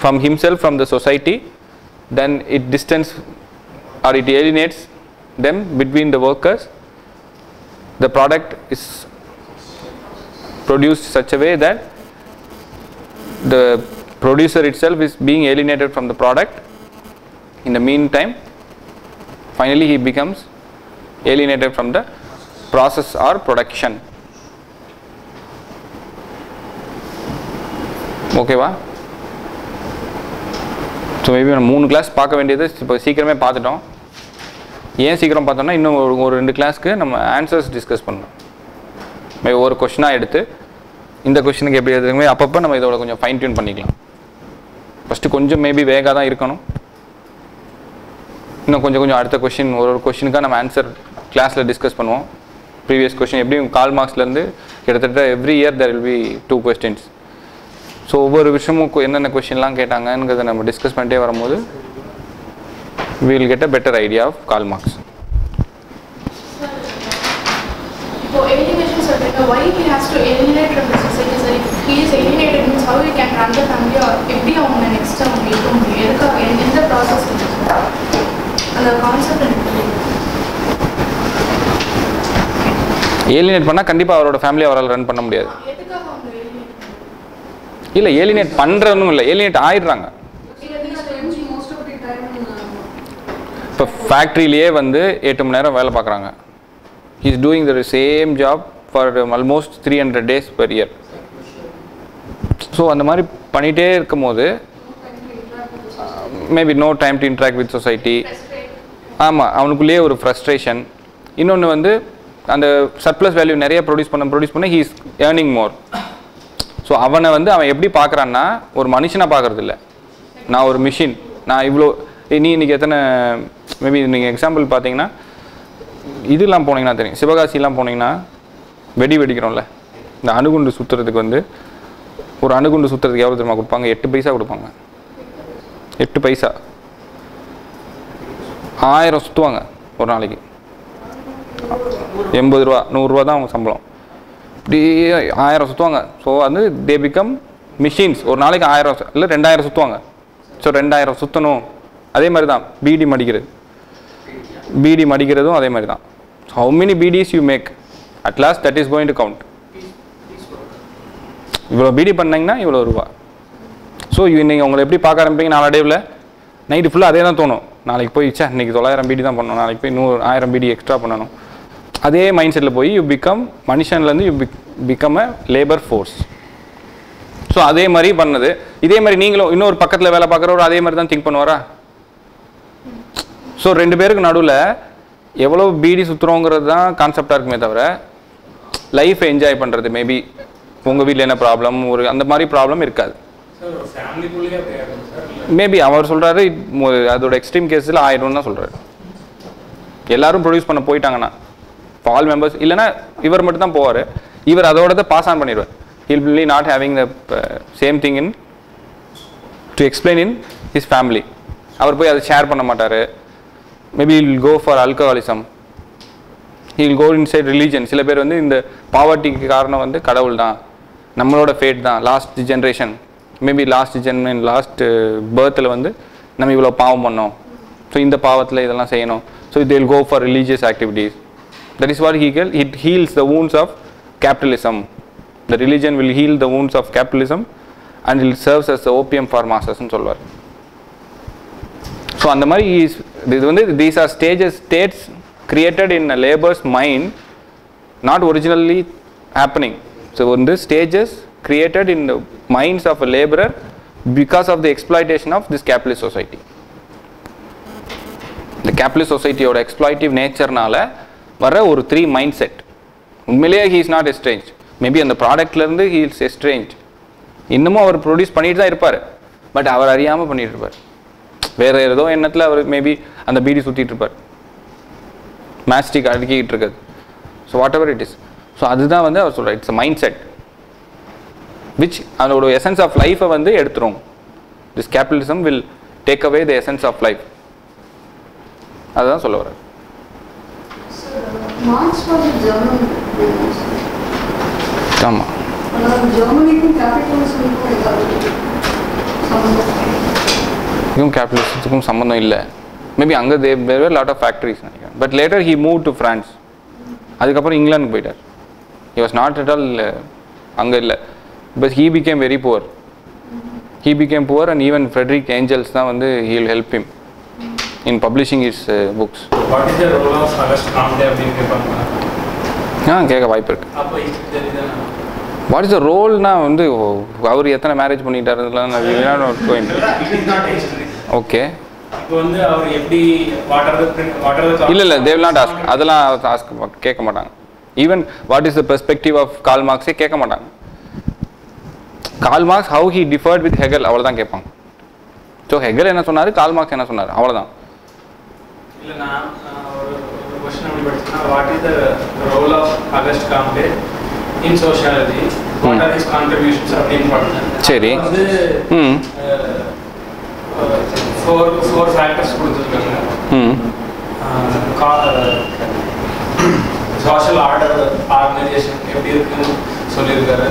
from himself from the society, then it distance or it alienates them between the workers. The product is produced such a way that the producer itself is being alienated from the product. In the meantime, finally he becomes alienated from the process or production. Okay va? So maybe 3 class பார்க்க வேண்டியது இப்போ சீக்கிரமே பார்த்துட்டோம். ஏன் சீக்கிரம் பார்த்தோம்னா இன்னும் ஒரு 2 கிளாஸ்க்கு நம்ம ஆன்சர்ஸ் டிஸ்கஸ் பண்ணணும். ஒரு கொஷினாக எடுத்து இந்த கொஷினுக்கு எப்படி எழுதுமே அப்பப்போ நம்ம இதோட கொஞ்சம் ஃபைன் டியூன் பண்ணிக்கலாம். ஃபஸ்ட்டு கொஞ்சம் மேபி வேகாக தான் இருக்கணும். இன்னும் கொஞ்சம் அடுத்த கொஷின் ஒரு கொஷினுக்காக நம்ம ஆன்சர் கிளாஸில் டிஸ்கஸ் பண்ணுவோம். ப்ரீவியஸ் கொஷின் எப்படியும் கால் மார்க்ஸ்லேருந்து கிட்டத்தட்ட every year there will be 2 questions. So ஒவ்வொரு விஷயமும் என்னென்ன கொஷின்லாம் கேட்டாங்கங்கிறத நம்ம டிஸ்கஸ் பண்ணிட்டே வரும்போது we will get a better idea of Karl Marx. இப்போ alienation சொல்றீங்க, why he has to alienate from the society? Sir, if he is alienated means how he can run the family or எப்படி அவங்க next அவங்க இருக்க முடியும்? எதுக்காக எந்த process அந்த கான்செப்ட் எனக்கு ஏலினேட் பண்ணால் கண்டிப்பாக அவரோட ஃபேமிலி அவரால் ரன் பண்ண முடியாது. எதுக்காக அவங்க alienate இல்லை ஏலினேட் பண்ணுறதும் இல்லை, ஏலினேட் ஆயிடுறாங்க. இப்போ ஃபேக்ட்ரியிலேயே வந்து 8 மணி நேரம் வேலை பார்க்குறாங்க. he is doing the same job for almost 300 days per year. So அந்த மாதிரி பண்ணிகிட்டே இருக்கும் போது maybe no time to interact with society. ஆமாம், அவனுக்குள்ளேயே ஒரு ஃப்ரஸ்ட்ரேஷன். இன்னொன்று வந்து அந்த சர்ப்ளஸ் வேல்யூ நிறைய ப்ரொடியூஸ் பண்ண he is earning more. ஸோ அவனை வந்து அவன் எப்படி பார்க்குறான்னா ஒரு மனுஷனாக பார்க்குறது இல்லை, நான் ஒரு மிஷின், நான் இவ்வளோ. நீ இன்றைக்கி எத்தனை மேபி நீங்கள் எக்ஸாம்பிள் பார்த்தீங்கன்னா இதெல்லாம் போனீங்கன்னா தெரியும், சிவகாசிலாம் போனீங்கன்னா வெடிக்கிறோம்ல, இந்த அணுகுண்டு சுற்றுறதுக்கு வந்து ஒரு அணுகுண்டு சுற்றுறதுக்கு எவ்வளோ தெரியுமா கொடுப்பாங்க? 8 பைசா கொடுப்பாங்க. 8 பைசா 1000 சுற்றுவாங்க ஒரு நாளைக்கு. 80 ரூபா 100 ரூபா தான் அவங்க சம்பளம். இப்படி 1000 சுற்றுவாங்க. ஸோ வந்து தே பிகம் மிஷின்ஸ். ஒரு நாளைக்கு 1000 இல்லை 2000 சுற்றுவாங்க. ஸோ 2000 சுற்றணும். அதே மாதிரி தான் பீடி மடிக்கிறதும் அதே மாதிரி தான். How many beedis you make at last that is going to count. இவ்வளோ பீடி பண்ணிங்கன்னா இவ்வளோ ரூபா. ஸோ நீங்கள் உங்களை எப்படி பார்க்க ஆரம்பிப்பீங்க? நாளடைவில் நைட்டு ஃபுல்லாக அதே தான் தோணும். நாளைக்கு போய் இன்றைக்கி 900 பீடி தான் பண்ணணும், நாளைக்கு போய் 1000 பீடி எக்ஸ்ட்ரா பண்ணணும். அதே மைண்ட் செட்டில் போய் யூ பிகம் மனுஷன்லேருந்து you become a labour force. So அதே மாதிரி பண்ணது. இதே மாதிரி நீங்களும் இன்னொரு பக்கத்தில் வேலை பார்க்குறவர் அதே மாதிரி தான் திங்க் பண்ணுவாரா? ஸோ 2 பேருக்கு நடுவில் எவ்வளோ பீடி சுற்றுறோங்கிறது தான் கான்செப்டாக இருக்குமே தவிர லைஃப்பை என்ஜாய் பண்ணுறது மேபி உங்கள் வீட்டில் என்ன ப்ராப்ளம் ஒரு அந்த மாதிரி ப்ராப்ளம் இருக்காது. மேபி அவர் சொல்கிறாரு அதோட எக்ஸ்ட்ரீம் கேஸில் 1000 தான் சொல்கிறாரு. எல்லோரும் ப்ரொடியூஸ் பண்ண போயிட்டாங்கன்னா ஆல் மெம்பர்ஸ் இல்லைனா இவர் மட்டும் தான் போவார். இவர் அதோட பாஸ் ஆன் பண்ணிடுவார். He'll be not having the same thing in to explain in his family. அவர் போய் அதை ஷேர் பண்ண மாட்டார். Maybe he'll go for alcoholism, he'll go inside religion. சில பேர் வந்து இந்த பாவர்ட்டிக்கு காரணம் வந்து கடவுள் தான், நம்மளோட ஃபேட் தான், லாஸ்ட் ஜென்ரேஷன் மேபி லாஸ்ட் பர்த்தில் வந்து நம்ம இவ்வளோ பாவம் பண்ணோம், ஸோ இந்த பாவத்தில் இதெல்லாம் செய்யணும். So they will go for religious activities. That is what it heals the wounds of capitalism. The religion will heal the wounds of capitalism and it serves as the opium for masses ன்னு சொல்வார். So அந்த மாதிரி இது வந்து these are states created in a labor's mind, not originally happening. So வந்து stages created in the minds of a laborer because of the exploitation of this capitalist society. இந்த capitalist society-யோட exploitive nature-னால வர ஒரு 3 mind set. உண்மையிலேயே he is not estranged. Maybe அந்த ப்ராடக்ட்லேருந்து he is estranged. இன்னமும் அவர் produce பண்ணிட்டு தான் இருப்பார், பட் அவர் அறியாமல் பண்ணிட்டு இருப்பார். வேறு ஏதோ எண்ணத்தில் அவர் மேபி அந்த பீடி சுற்றிட்டு இருப்பார், மேஸ்டிக் அடுக்கிட்டு இருக்காது. So whatever it is. So அதுதான் வந்து அவர் சொல்கிறார், it's a mindset which அதோட எசன்ஸ் ஆஃப் லைஃப்பை வந்து எடுத்துரும். This capitalism will take away the essence of life. அதுதான் சொல்ல வர்றார். ஆமாம், இதுவும் கேபிட்டலிசத்துக்கும் சம்மந்தம் இல்லை. மேபி அங்கே தேர் லாட் ஆஃப் ஃபேக்ட்ரிஸ் நினைக்கிறேன். But later he move to France. அதுக்கப்புறம் இங்கிலாந்துக்கு போயிட்டார். He was not at all அங்கே இல்லை. But he became very poor. He became poor and even Frederick Engels தான் வந்து he will help him in publishing his books. What is the role of August Comte அப்படின்னு கேட்பாங்க. கேட்க வாய்ப்பு இருக்கு. அப்போ தெரியுதா வாட் இஸ் த ரோல்னா வந்து அவர் எத்தனை மேரேஜ் பண்ணிட்டாருலாம் ஓகே. இப்போ வந்து அவர் எப்படி வாட்டர் இல்லை they will not ask. அதெல்லாம் ask கேட்க மாட்டாங்க. Even what is the perspective of Karl மார்க்ஸே கேட்க மாட்டாங்க. Karl Marx how he differed with Hegel அவ்வளோதான் கேட்பாங்க. ஸோ ஹெகல் என்ன சொன்னார், கால் மார்க்ஸ் என்ன சொன்னார், அவ்வளோதான். இல்லை நான் ஒரு கொஸ்டின் அப்படி படிச்சேன்னா what is the role of August Comte in sociology, what are his contributions அப்படின்னு பார்த்தேன். சரி. வந்து ஃபோர் ஃபேக்டர்ஸ் கொடுத்துருக்காங்க. சோஷியல் ஆர்டர் ஆர்கனைசேஷன் எப்படி இருக்குன்னு சொல்லியிருக்காரு.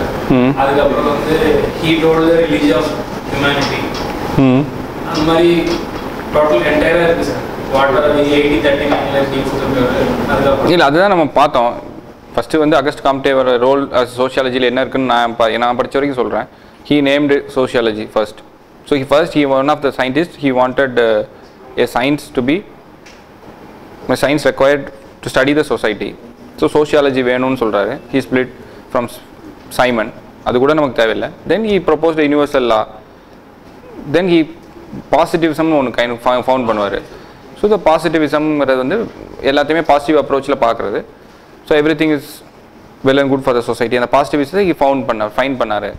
அதுக்கப்புறம் வந்து he told the religion of humanity, அந்த மாதிரி டோட்டல் என்டையராக இருக்குது சார். வாட்டர் 80-39 கொடுத்துருக்காரு. அதுக்கப்புறம் இல்லை அதுதான் நம்ம பார்த்தோம். ஃபஸ்ட்டு வந்து அகஸ்ட் காம்டேவோட ரோல் சோஷியாலஜியில் என்ன இருக்குன்னு நான் படித்த வரைக்கும் சொல்கிறேன். He named sociology first. So he one of the scientists, he wanted a science to be a science required to study the society. So sociology வேணும்னு சொல்கிறாரு. he split from Simon, அது கூட நமக்கு தேவையில்லை. தென் he proposed a universal law. then he பாசிட்டிவிசம்னு ஒன்று found பண்ணுவார். So இந்த பாசிட்டிவிசம்ங்கிறது வந்து எல்லாத்தையுமே பாசிட்டிவ் அப்ரோச்சில் பார்க்குறது. So every thing is well and good for the society. அந்த பாசிட்டிவிசத்தை ஃபைன் பண்ணார்.